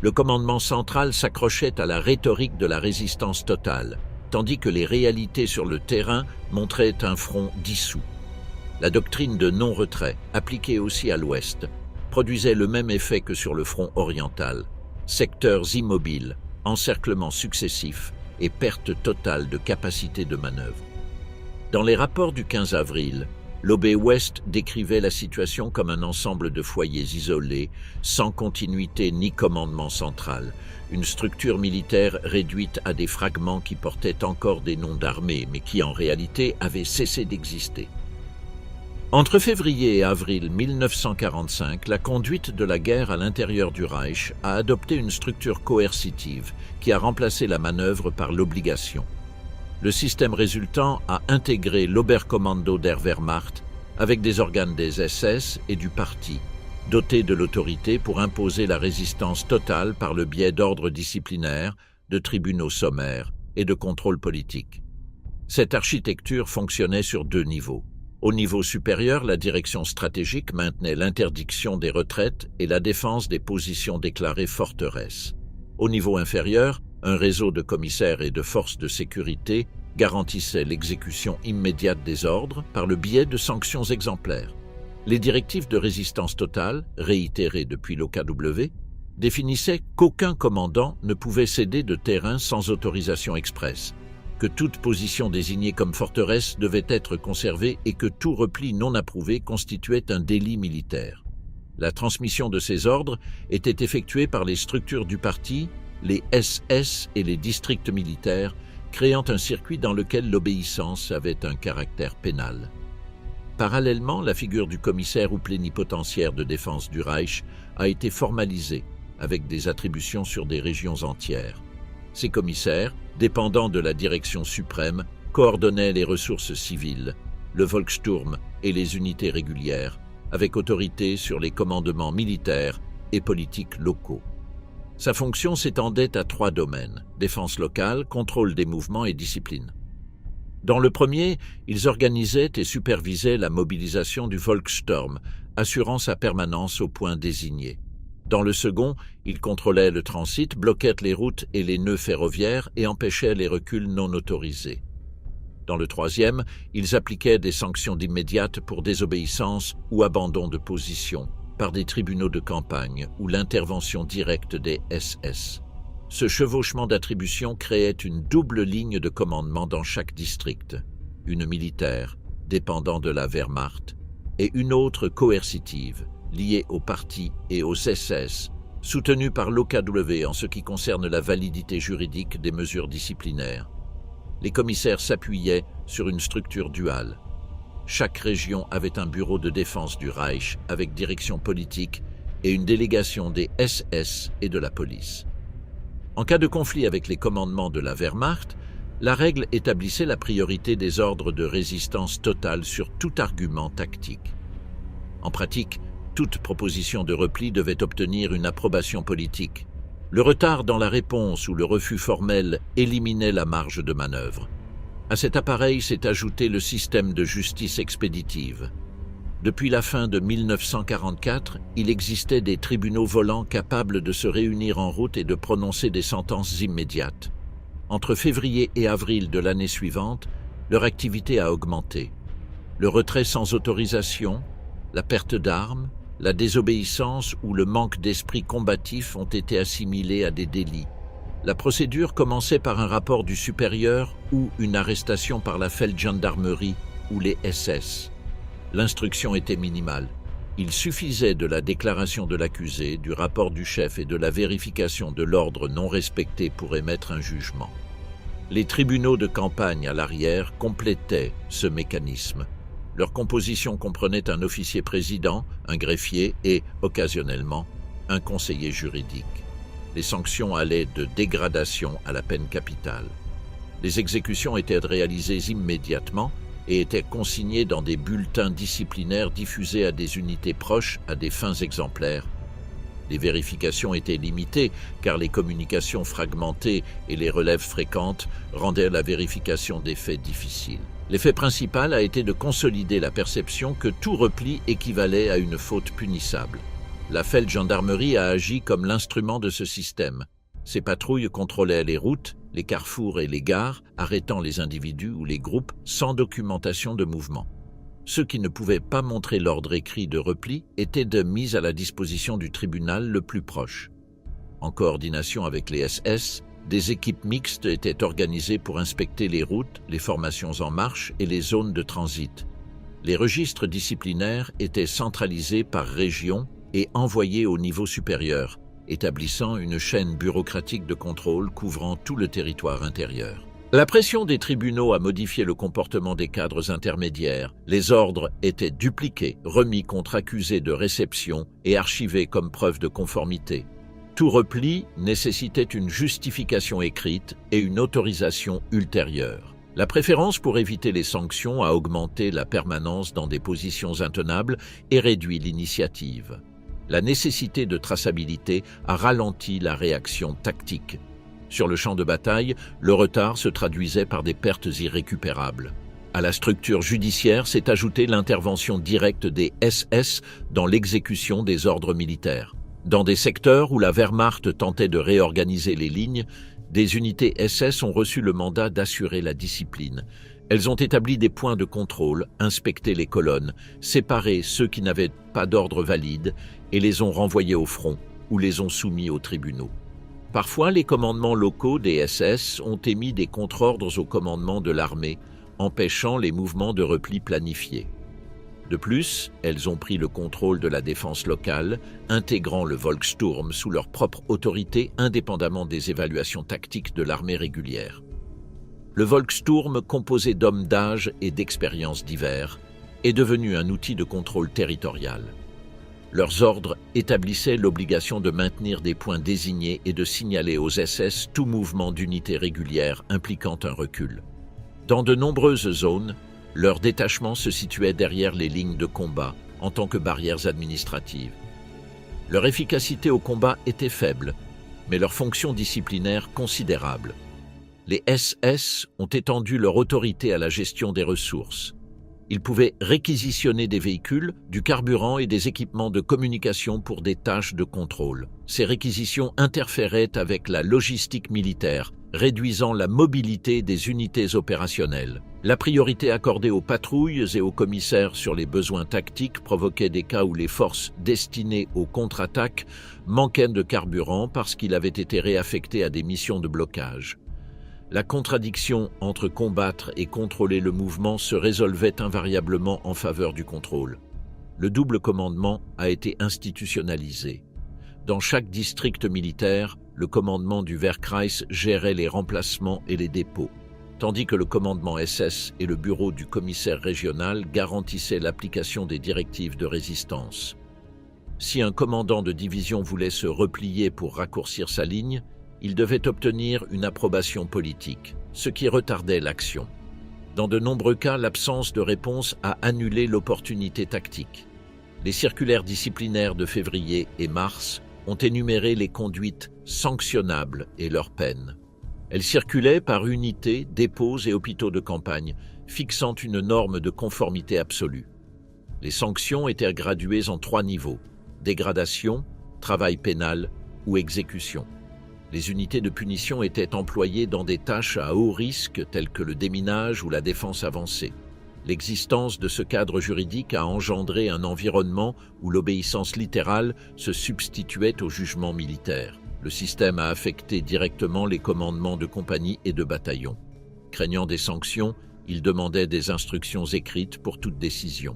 Le commandement central s'accrochait à la rhétorique de la résistance totale, tandis que les réalités sur le terrain montraient un front dissous. La doctrine de non-retrait, appliquée aussi à l'ouest, produisait le même effet que sur le front oriental. Secteurs immobiles, encerclements successifs et perte totale de capacité de manœuvre. Dans les rapports du 15 avril, l'OB-Ouest décrivait la situation comme un ensemble de foyers isolés, sans continuité ni commandement central, une structure militaire réduite à des fragments qui portaient encore des noms d'armées, mais qui en réalité avaient cessé d'exister. Entre février et avril 1945, la conduite de la guerre à l'intérieur du Reich a adopté une structure coercitive qui a remplacé la manœuvre par l'obligation. Le système résultant a intégré l'Oberkommando der Wehrmacht avec des organes des SS et du parti, dotés de l'autorité pour imposer la résistance totale par le biais d'ordres disciplinaires, de tribunaux sommaires et de contrôle politique. Cette architecture fonctionnait sur deux niveaux. Au niveau supérieur, la direction stratégique maintenait l'interdiction des retraites et la défense des positions déclarées forteresses. Au niveau inférieur, un réseau de commissaires et de forces de sécurité garantissait l'exécution immédiate des ordres par le biais de sanctions exemplaires. Les directives de résistance totale, réitérées depuis l'OKW, définissaient qu'aucun commandant ne pouvait céder de terrain sans autorisation expresse, que toute position désignée comme forteresse devait être conservée et que tout repli non approuvé constituait un délit militaire. La transmission de ces ordres était effectuée par les structures du parti, les SS et les districts militaires, créant un circuit dans lequel l'obéissance avait un caractère pénal. Parallèlement, la figure du commissaire ou plénipotentiaire de défense du Reich a été formalisée, avec des attributions sur des régions entières. Ces commissaires, dépendant de la direction suprême, coordonnait les ressources civiles, le Volkssturm et les unités régulières, avec autorité sur les commandements militaires et politiques locaux. Sa fonction s'étendait à 3 domaines: défense locale, contrôle des mouvements et discipline. Dans le premier, ils organisaient et supervisaient la mobilisation du Volkssturm, assurant sa permanence au point désigné. Dans le second, ils contrôlaient le transit, bloquaient les routes et les nœuds ferroviaires et empêchaient les reculs non autorisés. Dans le troisième, ils appliquaient des sanctions immédiates pour désobéissance ou abandon de position, par des tribunaux de campagne ou l'intervention directe des SS. Ce chevauchement d'attributions créait une double ligne de commandement dans chaque district, une militaire, dépendant de la Wehrmacht, et une autre coercitive, liée au parti et aux SS, soutenue par l'OKW en ce qui concerne la validité juridique des mesures disciplinaires. Les commissaires s'appuyaient sur une structure duale. Chaque région avait un bureau de défense du Reich avec direction politique et une délégation des SS et de la police. En cas de conflit avec les commandements de la Wehrmacht, la règle établissait la priorité des ordres de résistance totale sur tout argument tactique. En pratique, toute proposition de repli devait obtenir une approbation politique. Le retard dans la réponse ou le refus formel éliminait la marge de manœuvre. À cet appareil s'est ajouté le système de justice expéditive. Depuis la fin de 1944, il existait des tribunaux volants capables de se réunir en route et de prononcer des sentences immédiates. Entre février et avril de l'année suivante, leur activité a augmenté. Le retrait sans autorisation, la perte d'armes, la désobéissance ou le manque d'esprit combatif ont été assimilés à des délits. La procédure commençait par un rapport du supérieur ou une arrestation par la Feldgendarmerie ou les SS. L'instruction était minimale. Il suffisait de la déclaration de l'accusé, du rapport du chef et de la vérification de l'ordre non respecté pour émettre un jugement. Les tribunaux de campagne à l'arrière complétaient ce mécanisme. Leur composition comprenait un officier président, un greffier et, occasionnellement, un conseiller juridique. Les sanctions allaient de dégradation à la peine capitale. Les exécutions étaient réalisées immédiatement et étaient consignées dans des bulletins disciplinaires diffusés à des unités proches à des fins exemplaires. Les vérifications étaient limitées car les communications fragmentées et les relèves fréquentes rendaient la vérification des faits difficile. L'effet principal a été de consolider la perception que tout repli équivalait à une faute punissable. La Feldgendarmerie a agi comme l'instrument de ce système. Ces patrouilles contrôlaient les routes, les carrefours et les gares, arrêtant les individus ou les groupes sans documentation de mouvement. Ceux qui ne pouvaient pas montrer l'ordre écrit de repli étaient mis à la disposition du tribunal le plus proche. En coordination avec les SS, des équipes mixtes étaient organisées pour inspecter les routes, les formations en marche et les zones de transit. Les registres disciplinaires étaient centralisés par région et envoyés au niveau supérieur, établissant une chaîne bureaucratique de contrôle couvrant tout le territoire intérieur. La pression des tribunaux a modifié le comportement des cadres intermédiaires. Les ordres étaient dupliqués, remis contre accusés de réception et archivés comme preuve de conformité. Tout repli nécessitait une justification écrite et une autorisation ultérieure. La préférence pour éviter les sanctions a augmenté la permanence dans des positions intenables et réduit l'initiative. La nécessité de traçabilité a ralenti la réaction tactique. Sur le champ de bataille, le retard se traduisait par des pertes irrécupérables. À la structure judiciaire s'est ajoutée l'intervention directe des SS dans l'exécution des ordres militaires. Dans des secteurs où la Wehrmacht tentait de réorganiser les lignes, des unités SS ont reçu le mandat d'assurer la discipline. Elles ont établi des points de contrôle, inspecté les colonnes, séparé ceux qui n'avaient pas d'ordre valide et les ont renvoyés au front ou les ont soumis aux tribunaux. Parfois, les commandements locaux des SS ont émis des contre-ordres au commandement de l'armée, empêchant les mouvements de repli planifiés. De plus, elles ont pris le contrôle de la défense locale, intégrant le Volkssturm sous leur propre autorité indépendamment des évaluations tactiques de l'armée régulière. Le Volkssturm, composé d'hommes d'âge et d'expériences divers, est devenu un outil de contrôle territorial. Leurs ordres établissaient l'obligation de maintenir des points désignés et de signaler aux SS tout mouvement d'unité régulière impliquant un recul. Dans de nombreuses zones, leurs détachements se situaient derrière les lignes de combat en tant que barrières administratives. Leur efficacité au combat était faible, mais leur fonction disciplinaire considérable. Les SS ont étendu leur autorité à la gestion des ressources. Ils pouvaient réquisitionner des véhicules, du carburant et des équipements de communication pour des tâches de contrôle. Ces réquisitions interféraient avec la logistique militaire, réduisant la mobilité des unités opérationnelles. La priorité accordée aux patrouilles et aux commissaires sur les besoins tactiques provoquait des cas où les forces destinées aux contre-attaques manquaient de carburant parce qu'il avait été réaffecté à des missions de blocage. La contradiction entre combattre et contrôler le mouvement se résolvait invariablement en faveur du contrôle. Le double commandement a été institutionnalisé. Dans chaque district militaire, le commandement du Wehrkreis gérait les remplacements et les dépôts, tandis que le commandement SS et le bureau du commissaire régional garantissaient l'application des directives de résistance. Si un commandant de division voulait se replier pour raccourcir sa ligne, il devait obtenir une approbation politique, ce qui retardait l'action. Dans de nombreux cas, l'absence de réponse a annulé l'opportunité tactique. Les circulaires disciplinaires de février et mars ont énuméré les conduites sanctionnables et leurs peines. Elles circulaient par unités, dépôts et hôpitaux de campagne, fixant une norme de conformité absolue. Les sanctions étaient graduées en 3 niveaux: dégradation, travail pénal ou exécution. Les unités de punition étaient employées dans des tâches à haut risque telles que le déminage ou la défense avancée. L'existence de ce cadre juridique a engendré un environnement où l'obéissance littérale se substituait au jugement militaire. Le système a affecté directement les commandements de compagnie et de bataillon. Craignant des sanctions, il demandait des instructions écrites pour toute décision.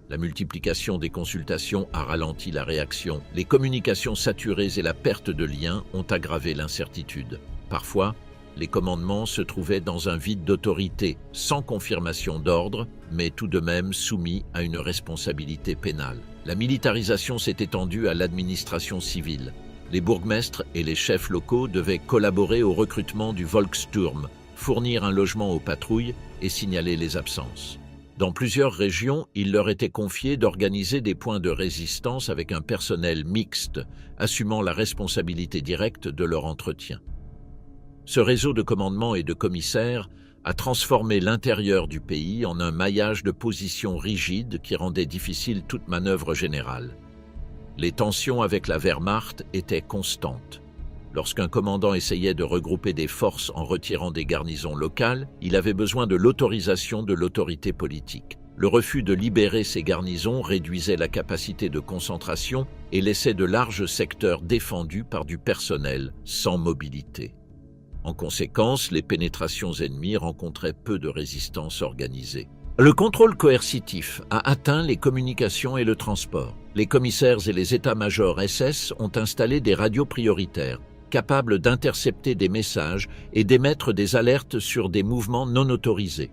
La multiplication des consultations a ralenti la réaction. Les communications saturées et la perte de liens ont aggravé l'incertitude. Parfois, les commandements se trouvaient dans un vide d'autorité, sans confirmation d'ordre, mais tout de même soumis à une responsabilité pénale. La militarisation s'est étendue à l'administration civile. Les bourgmestres et les chefs locaux devaient collaborer au recrutement du Volkssturm, fournir un logement aux patrouilles et signaler les absences. Dans plusieurs régions, il leur était confié d'organiser des points de résistance avec un personnel mixte, assumant la responsabilité directe de leur entretien. Ce réseau de commandements et de commissaires a transformé l'intérieur du pays en un maillage de positions rigides qui rendait difficile toute manœuvre générale. Les tensions avec la Wehrmacht étaient constantes. Lorsqu'un commandant essayait de regrouper des forces en retirant des garnisons locales, il avait besoin de l'autorisation de l'autorité politique. Le refus de libérer ces garnisons réduisait la capacité de concentration et laissait de larges secteurs défendus par du personnel sans mobilité. En conséquence, les pénétrations ennemies rencontraient peu de résistance organisée. Le contrôle coercitif a atteint les communications et le transport. Les commissaires et les états-majors SS ont installé des radios prioritaires, capables d'intercepter des messages et d'émettre des alertes sur des mouvements non autorisés.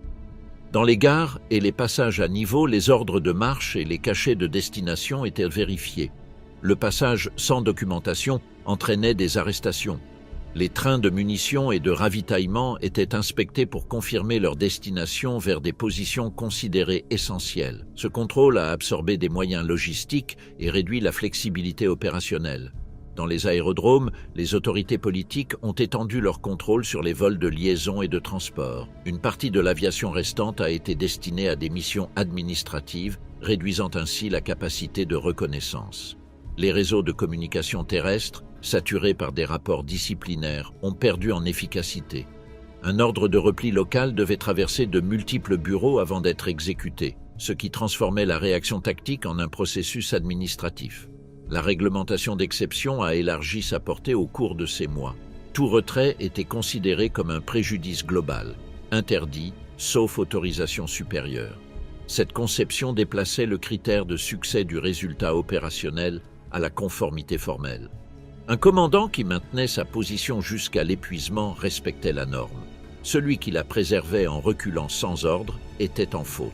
Dans les gares et les passages à niveau, les ordres de marche et les cachets de destination étaient vérifiés. Le passage sans documentation entraînait des arrestations. Les trains de munitions et de ravitaillement étaient inspectés pour confirmer leur destination vers des positions considérées essentielles. Ce contrôle a absorbé des moyens logistiques et réduit la flexibilité opérationnelle. Dans les aérodromes, les autorités politiques ont étendu leur contrôle sur les vols de liaison et de transport. Une partie de l'aviation restante a été destinée à des missions administratives, réduisant ainsi la capacité de reconnaissance. Les réseaux de communication terrestre, saturés par des rapports disciplinaires, ont perdu en efficacité. Un ordre de repli local devait traverser de multiples bureaux avant d'être exécuté, ce qui transformait la réaction tactique en un processus administratif. La réglementation d'exception a élargi sa portée au cours de ces mois. Tout retrait était considéré comme un préjudice global, interdit, sauf autorisation supérieure. Cette conception déplaçait le critère de succès du résultat opérationnel à la conformité formelle. Un commandant qui maintenait sa position jusqu'à l'épuisement respectait la norme. Celui qui la préservait en reculant sans ordre était en faute.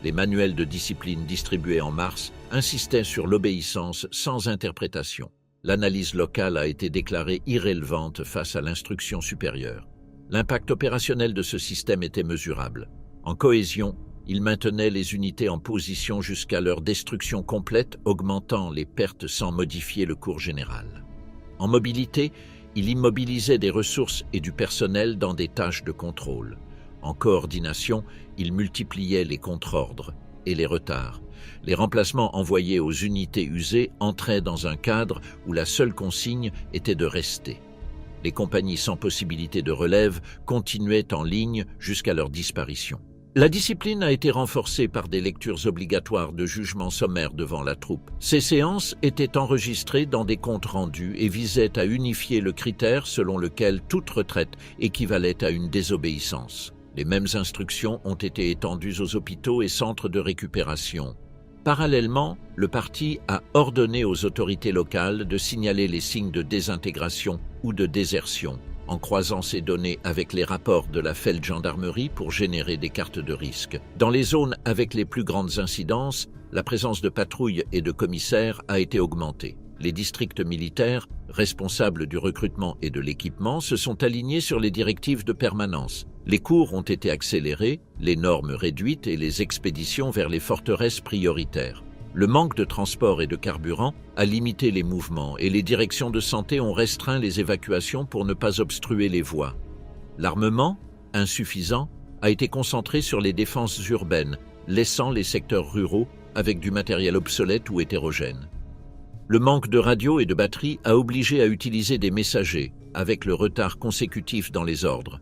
Les manuels de discipline distribués en mars insistaient sur l'obéissance sans interprétation. L'analyse locale a été déclarée irrélevante face à l'instruction supérieure. L'impact opérationnel de ce système était mesurable. En cohésion, il maintenait les unités en position jusqu'à leur destruction complète, augmentant les pertes sans modifier le cours général. En mobilité, il immobilisait des ressources et du personnel dans des tâches de contrôle. En coordination, il multipliait les contre-ordres et les retards. Les remplacements envoyés aux unités usées entraient dans un cadre où la seule consigne était de rester. Les compagnies sans possibilité de relève continuaient en ligne jusqu'à leur disparition. La discipline a été renforcée par des lectures obligatoires de jugements sommaires devant la troupe. Ces séances étaient enregistrées dans des comptes rendus et visaient à unifier le critère selon lequel toute retraite équivalait à une désobéissance. Les mêmes instructions ont été étendues aux hôpitaux et centres de récupération. Parallèlement, le parti a ordonné aux autorités locales de signaler les signes de désintégration ou de désertion, en croisant ces données avec les rapports de la Feldgendarmerie pour générer des cartes de risque. Dans les zones avec les plus grandes incidences, la présence de patrouilles et de commissaires a été augmentée. Les districts militaires, responsables du recrutement et de l'équipement, se sont alignés sur les directives de permanence. Les cours ont été accélérés, les normes réduites et les expéditions vers les forteresses prioritaires. Le manque de transport et de carburant a limité les mouvements et les directions de santé ont restreint les évacuations pour ne pas obstruer les voies. L'armement, insuffisant, a été concentré sur les défenses urbaines, laissant les secteurs ruraux avec du matériel obsolète ou hétérogène. Le manque de radio et de batterie a obligé à utiliser des messagers, avec le retard consécutif dans les ordres.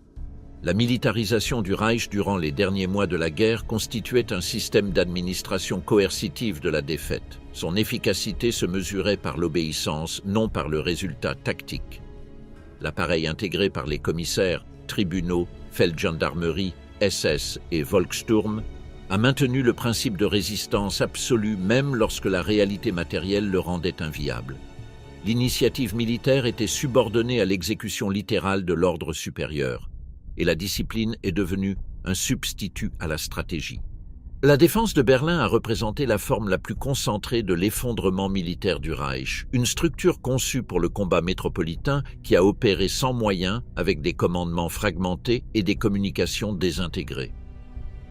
La militarisation du Reich durant les derniers mois de la guerre constituait un système d'administration coercitive de la défaite. Son efficacité se mesurait par l'obéissance, non par le résultat tactique. L'appareil intégré par les commissaires, tribunaux, Feldgendarmerie, SS et Volkssturm a maintenu le principe de résistance absolue même lorsque la réalité matérielle le rendait inviable. L'initiative militaire était subordonnée à l'exécution littérale de l'ordre supérieur, et la discipline est devenue un substitut à la stratégie. La défense de Berlin a représenté la forme la plus concentrée de l'effondrement militaire du Reich, une structure conçue pour le combat métropolitain qui a opéré sans moyens avec des commandements fragmentés et des communications désintégrées.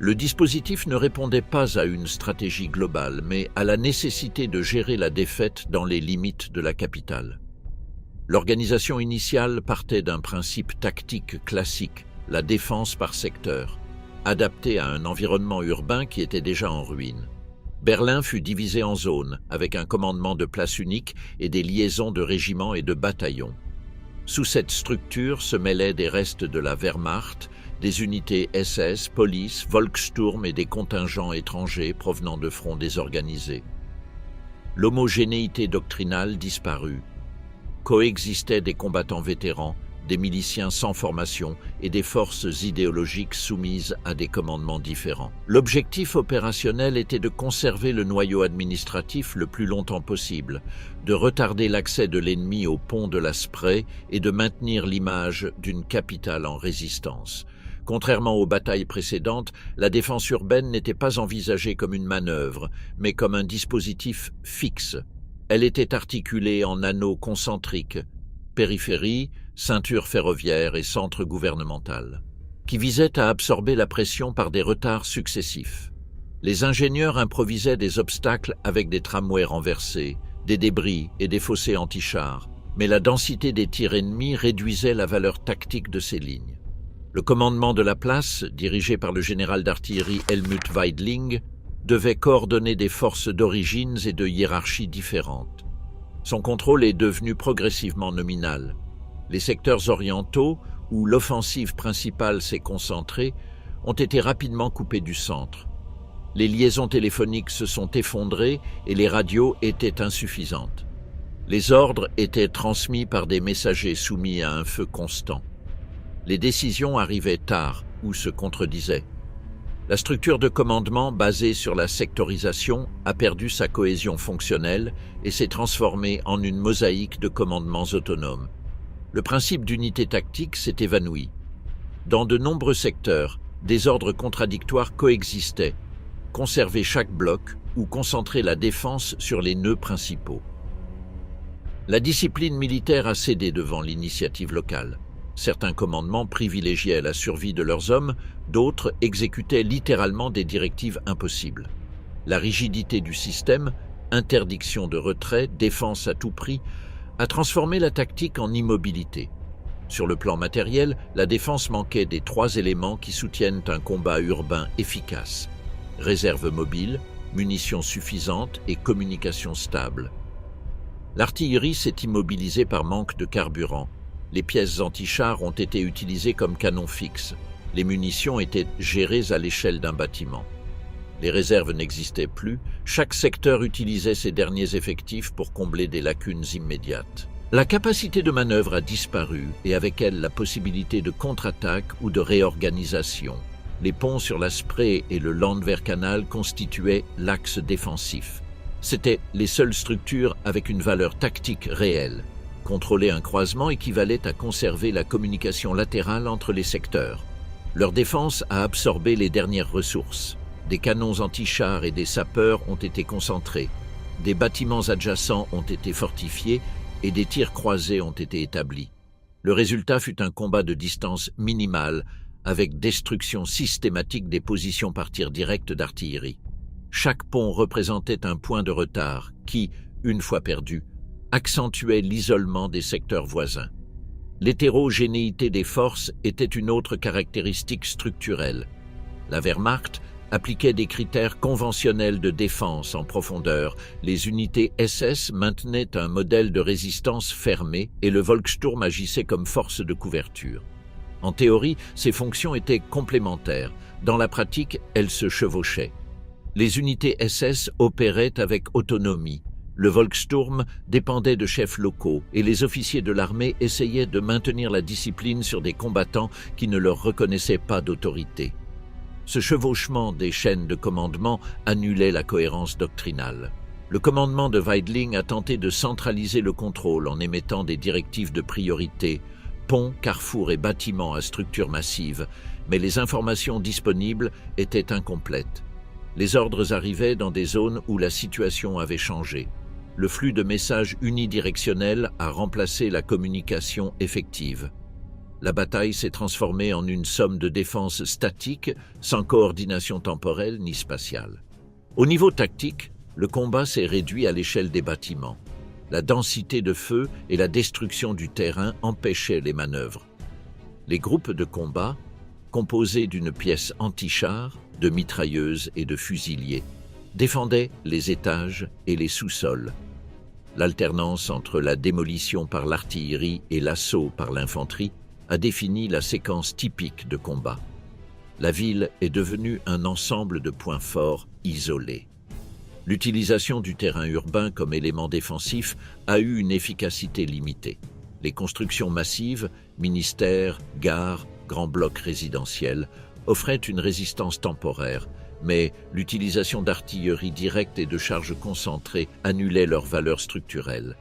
Le dispositif ne répondait pas à une stratégie globale, mais à la nécessité de gérer la défaite dans les limites de la capitale. L'organisation initiale partait d'un principe tactique classique, la défense par secteur, adaptée à un environnement urbain qui était déjà en ruine. Berlin fut divisé en zones, avec un commandement de place unique et des liaisons de régiments et de bataillons. Sous cette structure se mêlaient des restes de la Wehrmacht, des unités SS, police, Volkssturm et des contingents étrangers provenant de fronts désorganisés. L'homogénéité doctrinale disparut. Coexistaient des combattants vétérans, des miliciens sans formation et des forces idéologiques soumises à des commandements différents. L'objectif opérationnel était de conserver le noyau administratif le plus longtemps possible, de retarder l'accès de l'ennemi au pont de la Spree et de maintenir l'image d'une capitale en résistance. Contrairement aux batailles précédentes, la défense urbaine n'était pas envisagée comme une manœuvre, mais comme un dispositif fixe. Elle était articulée en anneaux concentriques, périphérie, ceinture ferroviaire et centre gouvernemental, qui visaient à absorber la pression par des retards successifs. Les ingénieurs improvisaient des obstacles avec des tramways renversés, des débris et des fossés anti-chars, mais la densité des tirs ennemis réduisait la valeur tactique de ces lignes. Le commandement de la place, dirigé par le général d'artillerie Helmut Weidling, devait coordonner des forces d'origines et de hiérarchies différentes. Son contrôle est devenu progressivement nominal. Les secteurs orientaux, où l'offensive principale s'est concentrée, ont été rapidement coupés du centre. Les liaisons téléphoniques se sont effondrées et les radios étaient insuffisantes. Les ordres étaient transmis par des messagers soumis à un feu constant. Les décisions arrivaient tard ou se contredisaient. La structure de commandement basée sur la sectorisation a perdu sa cohésion fonctionnelle et s'est transformée en une mosaïque de commandements autonomes. Le principe d'unité tactique s'est évanoui. Dans de nombreux secteurs, des ordres contradictoires coexistaient, conserver chaque bloc ou concentrer la défense sur les nœuds principaux. La discipline militaire a cédé devant l'initiative locale. Certains commandements privilégiaient la survie de leurs hommes, d'autres exécutaient littéralement des directives impossibles. La rigidité du système, interdiction de retrait, défense à tout prix, a transformé la tactique en immobilité. Sur le plan matériel, la défense manquait des 3 éléments qui soutiennent un combat urbain efficace: réserve mobile, munitions suffisantes et communication stable. L'artillerie s'est immobilisée par manque de carburant. Les pièces anti-chars ont été utilisées comme canons fixes. Les munitions étaient gérées à l'échelle d'un bâtiment. Les réserves n'existaient plus, chaque secteur utilisait ses derniers effectifs pour combler des lacunes immédiates. La capacité de manœuvre a disparu et avec elle la possibilité de contre-attaque ou de réorganisation. Les ponts sur la Spree et le Landwehrkanal constituaient l'axe défensif. C'étaient les seules structures avec une valeur tactique réelle. Contrôler un croisement équivalait à conserver la communication latérale entre les secteurs. Leur défense a absorbé les dernières ressources. Des canons anti-chars et des sapeurs ont été concentrés. Des bâtiments adjacents ont été fortifiés et des tirs croisés ont été établis. Le résultat fut un combat de distance minimale avec destruction systématique des positions par tir direct d'artillerie. Chaque pont représentait un point de retard qui, une fois perdu, accentuait l'isolement des secteurs voisins. L'hétérogénéité des forces était une autre caractéristique structurelle. La Wehrmacht appliquait des critères conventionnels de défense en profondeur, les unités SS maintenaient un modèle de résistance fermé et le Volkssturm agissait comme force de couverture. En théorie, ces fonctions étaient complémentaires. Dans la pratique, elles se chevauchaient. Les unités SS opéraient avec autonomie. Le Volkssturm dépendait de chefs locaux et les officiers de l'armée essayaient de maintenir la discipline sur des combattants qui ne leur reconnaissaient pas d'autorité. Ce chevauchement des chaînes de commandement annulait la cohérence doctrinale. Le commandement de Weidling a tenté de centraliser le contrôle en émettant des directives de priorité, ponts, carrefours et bâtiments à structure massive, mais les informations disponibles étaient incomplètes. Les ordres arrivaient dans des zones où la situation avait changé. Le flux de messages unidirectionnels a remplacé la communication effective. La bataille s'est transformée en une somme de défense statique, sans coordination temporelle ni spatiale. Au niveau tactique, le combat s'est réduit à l'échelle des bâtiments. La densité de feu et la destruction du terrain empêchaient les manœuvres. Les groupes de combat, composés d'une pièce anti-char, de mitrailleuses et de fusiliers, défendaient les étages et les sous-sols. L'alternance entre la démolition par l'artillerie et l'assaut par l'infanterie a défini la séquence typique de combat. La ville est devenue un ensemble de points forts isolés. L'utilisation du terrain urbain comme élément défensif a eu une efficacité limitée. Les constructions massives, ministères, gares, grands blocs résidentiels, offraient une résistance temporaire, mais l'utilisation d'artillerie directe et de charges concentrées annulait leur valeur structurelle.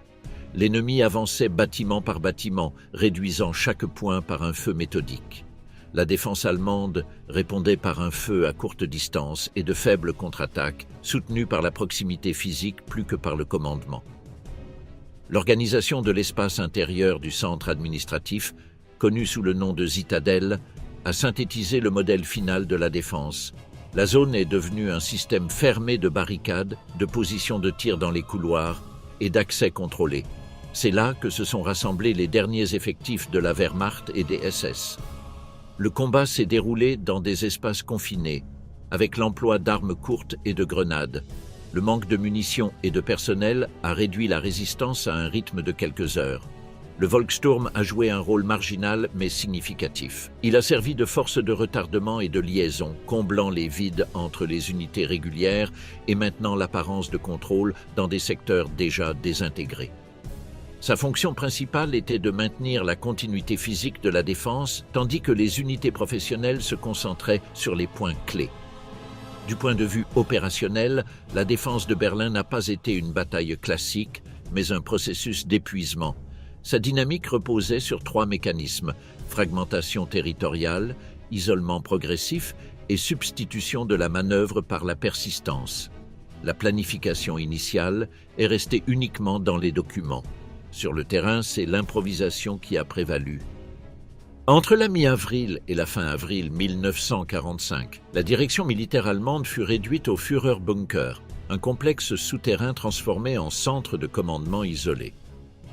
L'ennemi avançait bâtiment par bâtiment, réduisant chaque point par un feu méthodique. La défense allemande répondait par un feu à courte distance et de faibles contre-attaques, soutenues par la proximité physique plus que par le commandement. L'organisation de l'espace intérieur du centre administratif, connu sous le nom de Zitadelle, a synthétisé le modèle final de la défense. La zone est devenue un système fermé de barricades, de positions de tir dans les couloirs et d'accès contrôlé. C'est là que se sont rassemblés les derniers effectifs de la Wehrmacht et des SS. Le combat s'est déroulé dans des espaces confinés, avec l'emploi d'armes courtes et de grenades. Le manque de munitions et de personnel a réduit la résistance à un rythme de quelques heures. Le Volkssturm a joué un rôle marginal mais significatif. Il a servi de force de retardement et de liaison, comblant les vides entre les unités régulières et maintenant l'apparence de contrôle dans des secteurs déjà désintégrés. Sa fonction principale était de maintenir la continuité physique de la défense, tandis que les unités professionnelles se concentraient sur les points clés. Du point de vue opérationnel, la défense de Berlin n'a pas été une bataille classique, mais un processus d'épuisement. Sa dynamique reposait sur 3 mécanismes: fragmentation territoriale, isolement progressif et substitution de la manœuvre par la persistance. La planification initiale est restée uniquement dans les documents. Sur le terrain, c'est l'improvisation qui a prévalu. Entre la mi-avril et la fin avril 1945, la direction militaire allemande fut réduite au Führerbunker, un complexe souterrain transformé en centre de commandement isolé.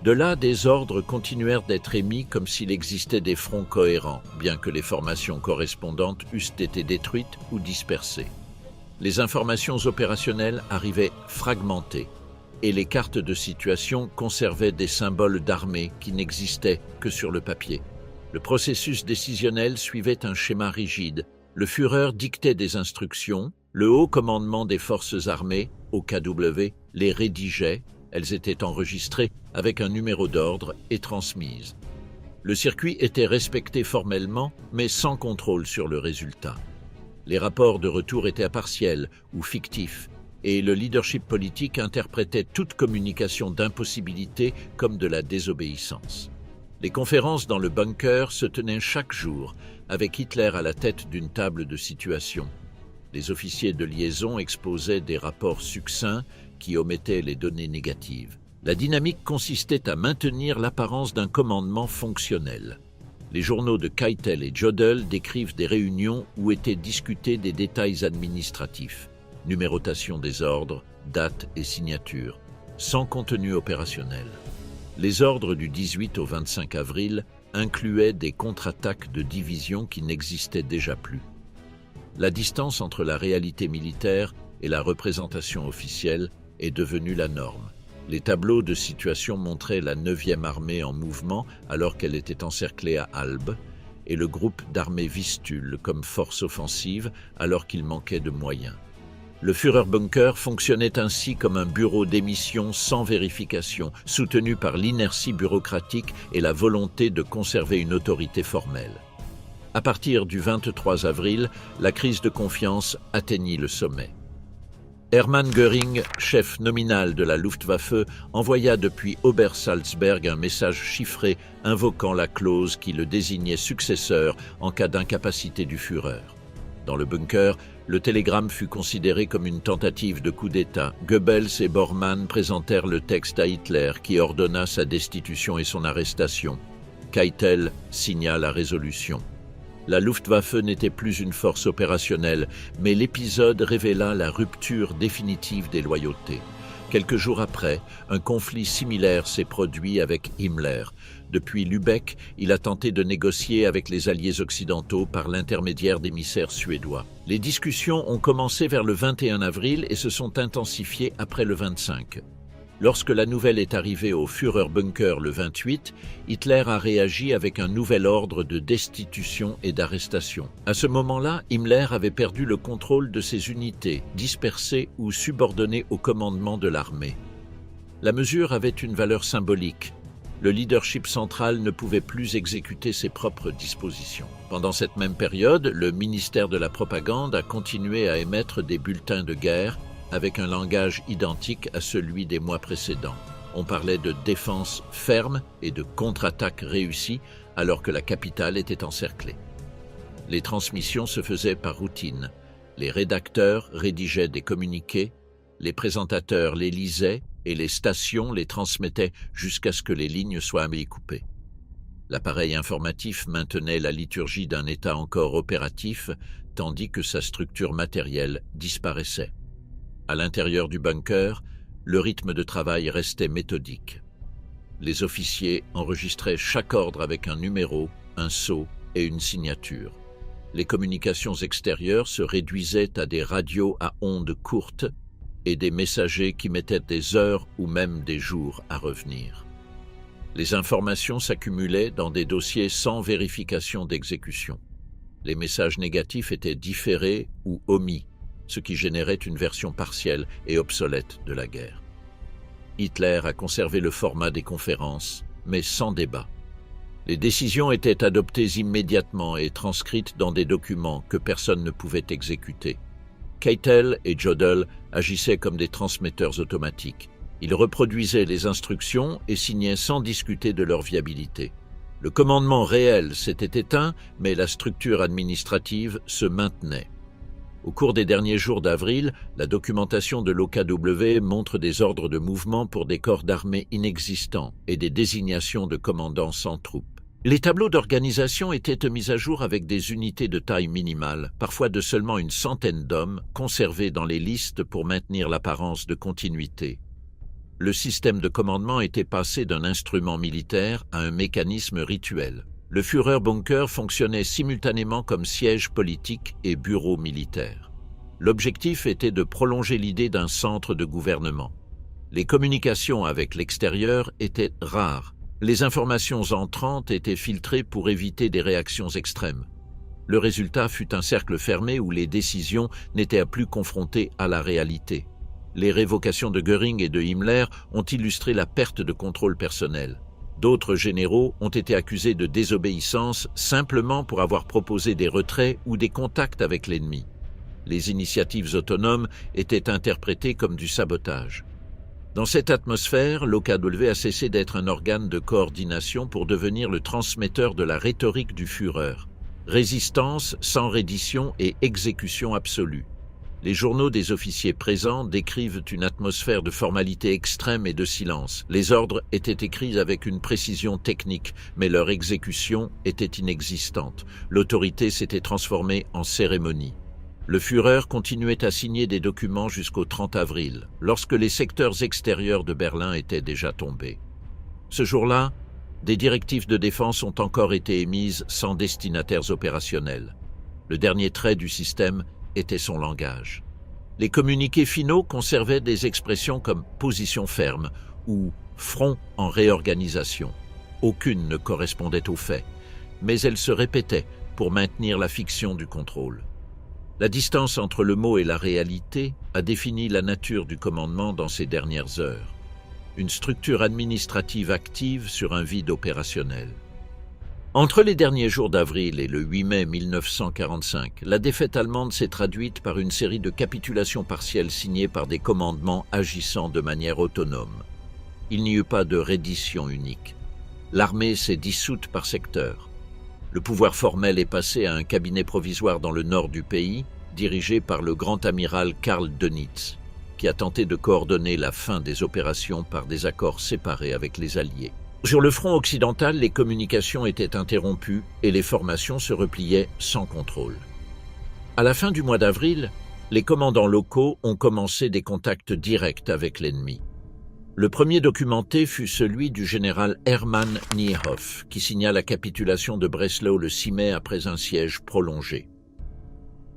De là, des ordres continuèrent d'être émis comme s'il existait des fronts cohérents, bien que les formations correspondantes eussent été détruites ou dispersées. Les informations opérationnelles arrivaient fragmentées, et les cartes de situation conservaient des symboles d'armée qui n'existaient que sur le papier. Le processus décisionnel suivait un schéma rigide. Le Führer dictait des instructions, le haut commandement des forces armées, OKW, les rédigeait, elles étaient enregistrées avec un numéro d'ordre et transmises. Le circuit était respecté formellement, mais sans contrôle sur le résultat. Les rapports de retour étaient partiels ou fictifs, et le leadership politique interprétait toute communication d'impossibilité comme de la désobéissance. Les conférences dans le bunker se tenaient chaque jour, avec Hitler à la tête d'une table de situation. Les officiers de liaison exposaient des rapports succincts qui omettaient les données négatives. La dynamique consistait à maintenir l'apparence d'un commandement fonctionnel. Les journaux de Keitel et Jodl décrivent des réunions où étaient discutés des détails administratifs, numérotation des ordres, dates et signatures, sans contenu opérationnel. Les ordres du 18 au 25 avril incluaient des contre-attaques de divisions qui n'existaient déjà plus. La distance entre la réalité militaire et la représentation officielle est devenue la norme. Les tableaux de situation montraient la 9e armée en mouvement alors qu'elle était encerclée à Albe et le groupe d'armée Vistule comme force offensive alors qu'il manquait de moyens. Le Führerbunker fonctionnait ainsi comme un bureau d'émission sans vérification, soutenu par l'inertie bureaucratique et la volonté de conserver une autorité formelle. À partir du 23 avril, la crise de confiance atteignit le sommet. Hermann Göring, chef nominal de la Luftwaffe, envoya depuis Obersalzberg un message chiffré invoquant la clause qui le désignait successeur en cas d'incapacité du Führer. Dans le bunker, le télégramme fut considéré comme une tentative de coup d'État. Goebbels et Bormann présentèrent le texte à Hitler qui ordonna sa destitution et son arrestation. Keitel signa la résolution. La Luftwaffe n'était plus une force opérationnelle, mais l'épisode révéla la rupture définitive des loyautés. Quelques jours après, un conflit similaire s'est produit avec Himmler. Depuis Lübeck, il a tenté de négocier avec les alliés occidentaux par l'intermédiaire d'émissaires suédois. Les discussions ont commencé vers le 21 avril et se sont intensifiées après le 25. Lorsque la nouvelle est arrivée au Führerbunker le 28, Hitler a réagi avec un nouvel ordre de destitution et d'arrestation. À ce moment-là, Himmler avait perdu le contrôle de ses unités, dispersées ou subordonnées au commandement de l'armée. La mesure avait une valeur symbolique. Le leadership central ne pouvait plus exécuter ses propres dispositions. Pendant cette même période, le ministère de la Propagande a continué à émettre des bulletins de guerre avec un langage identique à celui des mois précédents. On parlait de défense ferme et de contre-attaque réussie alors que la capitale était encerclée. Les transmissions se faisaient par routine. Les rédacteurs rédigeaient des communiqués, les présentateurs les lisaient et les stations les transmettaient jusqu'à ce que les lignes soient coupées. L'appareil informatif maintenait la liturgie d'un État encore opératif, tandis que sa structure matérielle disparaissait. À l'intérieur du bunker, le rythme de travail restait méthodique. Les officiers enregistraient chaque ordre avec un numéro, un sceau et une signature. Les communications extérieures se réduisaient à des radios à ondes courtes et des messagers qui mettaient des heures ou même des jours à revenir. Les informations s'accumulaient dans des dossiers sans vérification d'exécution. Les messages négatifs étaient différés ou omis, ce qui générait une version partielle et obsolète de la guerre. Hitler a conservé le format des conférences, mais sans débat. Les décisions étaient adoptées immédiatement et transcrites dans des documents que personne ne pouvait exécuter. Keitel et Jodl agissaient comme des transmetteurs automatiques. Ils reproduisaient les instructions et signaient sans discuter de leur viabilité. Le commandement réel s'était éteint, mais la structure administrative se maintenait. Au cours des derniers jours d'avril, la documentation de l'OKW montre des ordres de mouvement pour des corps d'armée inexistants et des désignations de commandants sans troupes. Les tableaux d'organisation étaient mis à jour avec des unités de taille minimale, parfois de seulement une centaine d'hommes, conservés dans les listes pour maintenir l'apparence de continuité. Le système de commandement était passé d'un instrument militaire à un mécanisme rituel. Le Führerbunker fonctionnait simultanément comme siège politique et bureau militaire. L'objectif était de prolonger l'idée d'un centre de gouvernement. Les communications avec l'extérieur étaient rares. Les informations entrantes étaient filtrées pour éviter des réactions extrêmes. Le résultat fut un cercle fermé où les décisions n'étaient plus confrontées à la réalité. Les révocations de Göring et de Himmler ont illustré la perte de contrôle personnel. D'autres généraux ont été accusés de désobéissance simplement pour avoir proposé des retraits ou des contacts avec l'ennemi. Les initiatives autonomes étaient interprétées comme du sabotage. Dans cette atmosphère, l'OKW a cessé d'être un organe de coordination pour devenir le transmetteur de la rhétorique du Führer. Résistance sans reddition et exécution absolue. Les journaux des officiers présents décrivent une atmosphère de formalité extrême et de silence. Les ordres étaient écrits avec une précision technique, mais leur exécution était inexistante. L'autorité s'était transformée en cérémonie. Le Führer continuait à signer des documents jusqu'au 30 avril, lorsque les secteurs extérieurs de Berlin étaient déjà tombés. Ce jour-là, des directives de défense ont encore été émises sans destinataires opérationnels. Le dernier trait du système était son langage. Les communiqués finaux conservaient des expressions comme « position ferme » ou « front en réorganisation ». Aucune ne correspondait aux faits, mais elles se répétaient pour maintenir la fiction du contrôle. La distance entre le mot et la réalité a défini la nature du commandement dans ces dernières heures. Une structure administrative active sur un vide opérationnel. Entre les derniers jours d'avril et le 8 mai 1945, la défaite allemande s'est traduite par une série de capitulations partielles signées par des commandements agissant de manière autonome. Il n'y eut pas de reddition unique. L'armée s'est dissoute par secteur. Le pouvoir formel est passé à un cabinet provisoire dans le nord du pays, dirigé par le grand amiral Karl Dönitz, qui a tenté de coordonner la fin des opérations par des accords séparés avec les Alliés. Sur le front occidental, les communications étaient interrompues et les formations se repliaient sans contrôle. À la fin du mois d'avril, les commandants locaux ont commencé des contacts directs avec l'ennemi. Le premier documenté fut celui du général Hermann Niehoff, qui signa la capitulation de Breslau le 6 mai après un siège prolongé.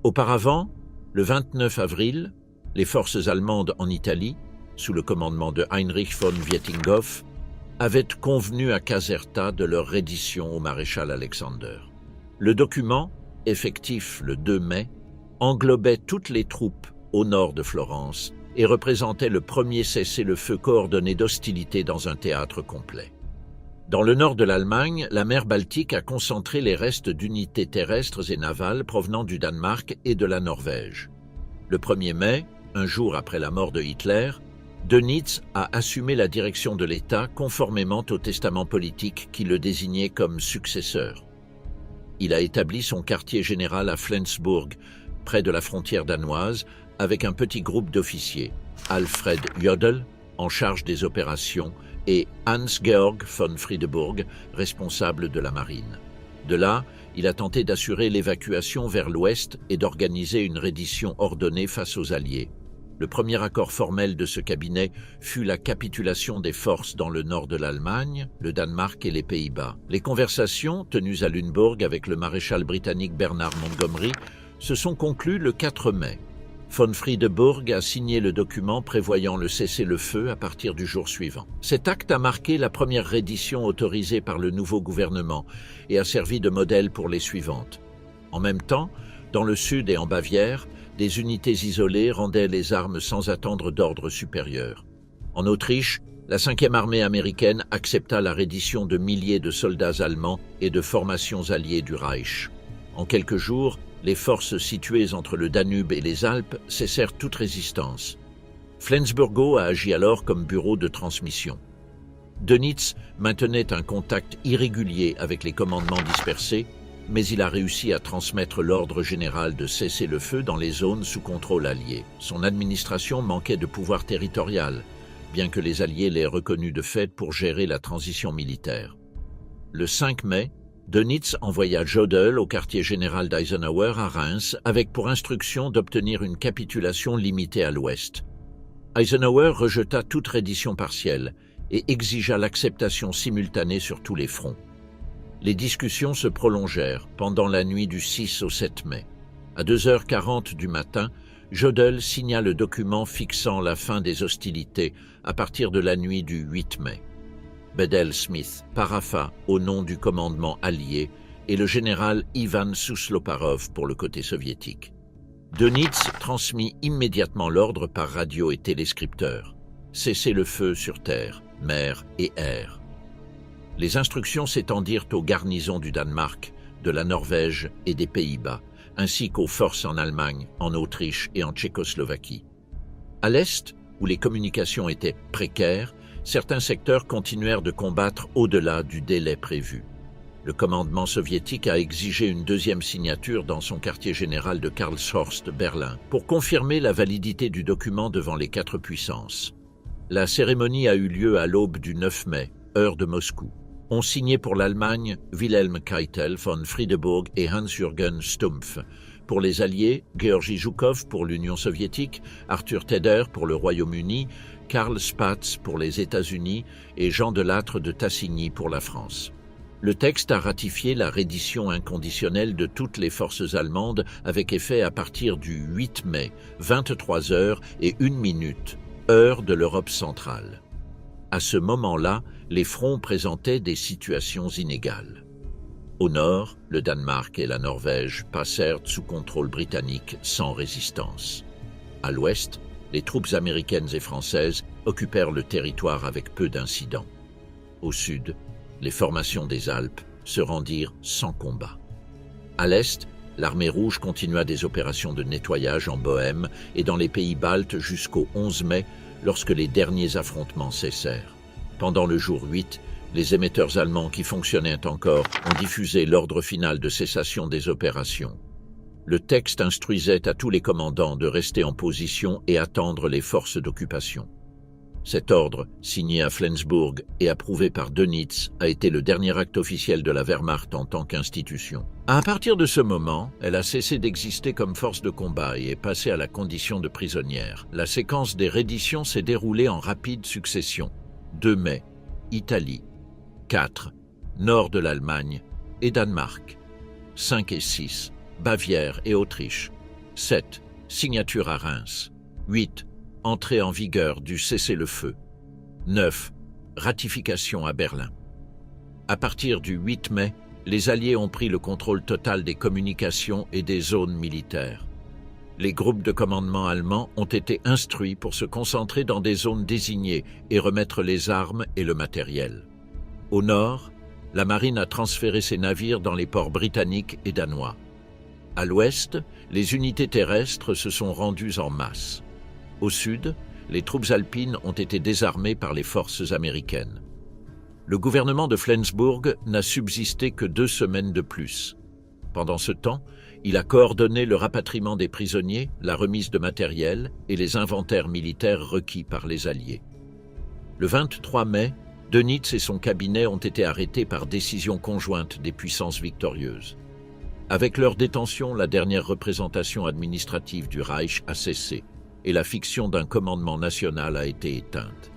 Auparavant, le 29 avril, les forces allemandes en Italie, sous le commandement de Heinrich von Vietinghoff, avaient convenu à Caserta de leur reddition au maréchal Alexander. Le document, effectif le 2 mai, englobait toutes les troupes au nord de Florence et représentait le premier cessez-le-feu coordonné d'hostilité dans un théâtre complet. Dans le nord de l'Allemagne, la mer Baltique a concentré les restes d'unités terrestres et navales provenant du Danemark et de la Norvège. Le 1er mai, un jour après la mort de Hitler, Dönitz a assumé la direction de l'État conformément au testament politique qui le désignait comme successeur. Il a établi son quartier général à Flensburg, près de la frontière danoise, avec un petit groupe d'officiers, Alfred Jodl, en charge des opérations, et Hans-Georg von Friedeburg, responsable de la marine. De là, il a tenté d'assurer l'évacuation vers l'ouest et d'organiser une reddition ordonnée face aux Alliés. Le premier accord formel de ce cabinet fut la capitulation des forces dans le nord de l'Allemagne, le Danemark et les Pays-Bas. Les conversations, tenues à Lunebourg avec le maréchal britannique Bernard Montgomery, se sont conclues le 4 mai. Von Friedeburg a signé le document prévoyant le cessez-le-feu à partir du jour suivant. Cet acte a marqué la première reddition autorisée par le nouveau gouvernement et a servi de modèle pour les suivantes. En même temps, dans le sud et en Bavière, des unités isolées rendaient les armes sans attendre d'ordre supérieur. En Autriche, la 5e armée américaine accepta la reddition de milliers de soldats allemands et de formations alliées du Reich. En quelques jours, les forces situées entre le Danube et les Alpes cessèrent toute résistance. Flensburgo a agi alors comme bureau de transmission. Dönitz maintenait un contact irrégulier avec les commandements dispersés, mais il a réussi à transmettre l'ordre général de cesser le feu dans les zones sous contrôle allié. Son administration manquait de pouvoir territorial, bien que les Alliés l'aient reconnu de fait pour gérer la transition militaire. Le 5 mai, Dönitz envoya Jodl au quartier général d'Eisenhower à Reims avec pour instruction d'obtenir une capitulation limitée à l'ouest. Eisenhower rejeta toute reddition partielle et exigea l'acceptation simultanée sur tous les fronts. Les discussions se prolongèrent pendant la nuit du 6 au 7 mai. À 2h40 du matin, Jodl signa le document fixant la fin des hostilités à partir de la nuit du 8 mai. Bedell Smith parapha au nom du commandement allié et le général Ivan Sousloparov pour le côté soviétique. Dönitz transmit immédiatement l'ordre par radio et téléscripteur. Cessez le feu sur terre, mer et air. Les instructions s'étendirent aux garnisons du Danemark, de la Norvège et des Pays-Bas, ainsi qu'aux forces en Allemagne, en Autriche et en Tchécoslovaquie. À l'est, où les communications étaient précaires, certains secteurs continuèrent de combattre au-delà du délai prévu. Le commandement soviétique a exigé une deuxième signature dans son quartier général de Karlshorst, Berlin, pour confirmer la validité du document devant les 4 puissances. La cérémonie a eu lieu à l'aube du 9 mai, heure de Moscou. Ont signé pour l'Allemagne Wilhelm Keitel von Friedeburg et Hans-Jürgen Stumpf. Pour les Alliés, Georgi Zhukov pour l'Union soviétique, Arthur Teder pour le Royaume-Uni, Karl Spatz pour les États-Unis et Jean Delattre de Tassigny pour la France. Le texte a ratifié la reddition inconditionnelle de toutes les forces allemandes avec effet à partir du 8 mai, 23h01, heure de l'Europe centrale. À ce moment-là, les fronts présentaient des situations inégales. Au nord, le Danemark et la Norvège passèrent sous contrôle britannique sans résistance. À l'ouest, les troupes américaines et françaises occupèrent le territoire avec peu d'incidents. Au sud, les formations des Alpes se rendirent sans combat. À l'est, l'armée rouge continua des opérations de nettoyage en Bohême et dans les pays baltes jusqu'au 11 mai, lorsque les derniers affrontements cessèrent. Pendant le jour 8, les émetteurs allemands qui fonctionnaient encore ont diffusé l'ordre final de cessation des opérations. Le texte instruisait à tous les commandants de rester en position et attendre les forces d'occupation. Cet ordre, signé à Flensburg et approuvé par Dönitz, a été le dernier acte officiel de la Wehrmacht en tant qu'institution. À partir de ce moment, elle a cessé d'exister comme force de combat et est passée à la condition de prisonnière. La séquence des redditions s'est déroulée en rapide succession. 2 mai, Italie. 4, nord de l'Allemagne et Danemark. 5 et 6, Bavière et Autriche. 7, signature à Reims. 8, entrée en vigueur du cessez-le-feu. 9, ratification à Berlin. À partir du 8 mai, les Alliés ont pris le contrôle total des communications et des zones militaires. Les groupes de commandement allemands ont été instruits pour se concentrer dans des zones désignées et remettre les armes et le matériel. Au nord, la marine a transféré ses navires dans les ports britanniques et danois. À l'ouest, les unités terrestres se sont rendues en masse. Au sud, les troupes alpines ont été désarmées par les forces américaines. Le gouvernement de Flensburg n'a subsisté que 2 semaines de plus. Pendant ce temps, il a coordonné le rapatriement des prisonniers, la remise de matériel et les inventaires militaires requis par les Alliés. Le 23 mai, Dönitz et son cabinet ont été arrêtés par décision conjointe des puissances victorieuses. Avec leur détention, la dernière représentation administrative du Reich a cessé et la fiction d'un commandement national a été éteinte.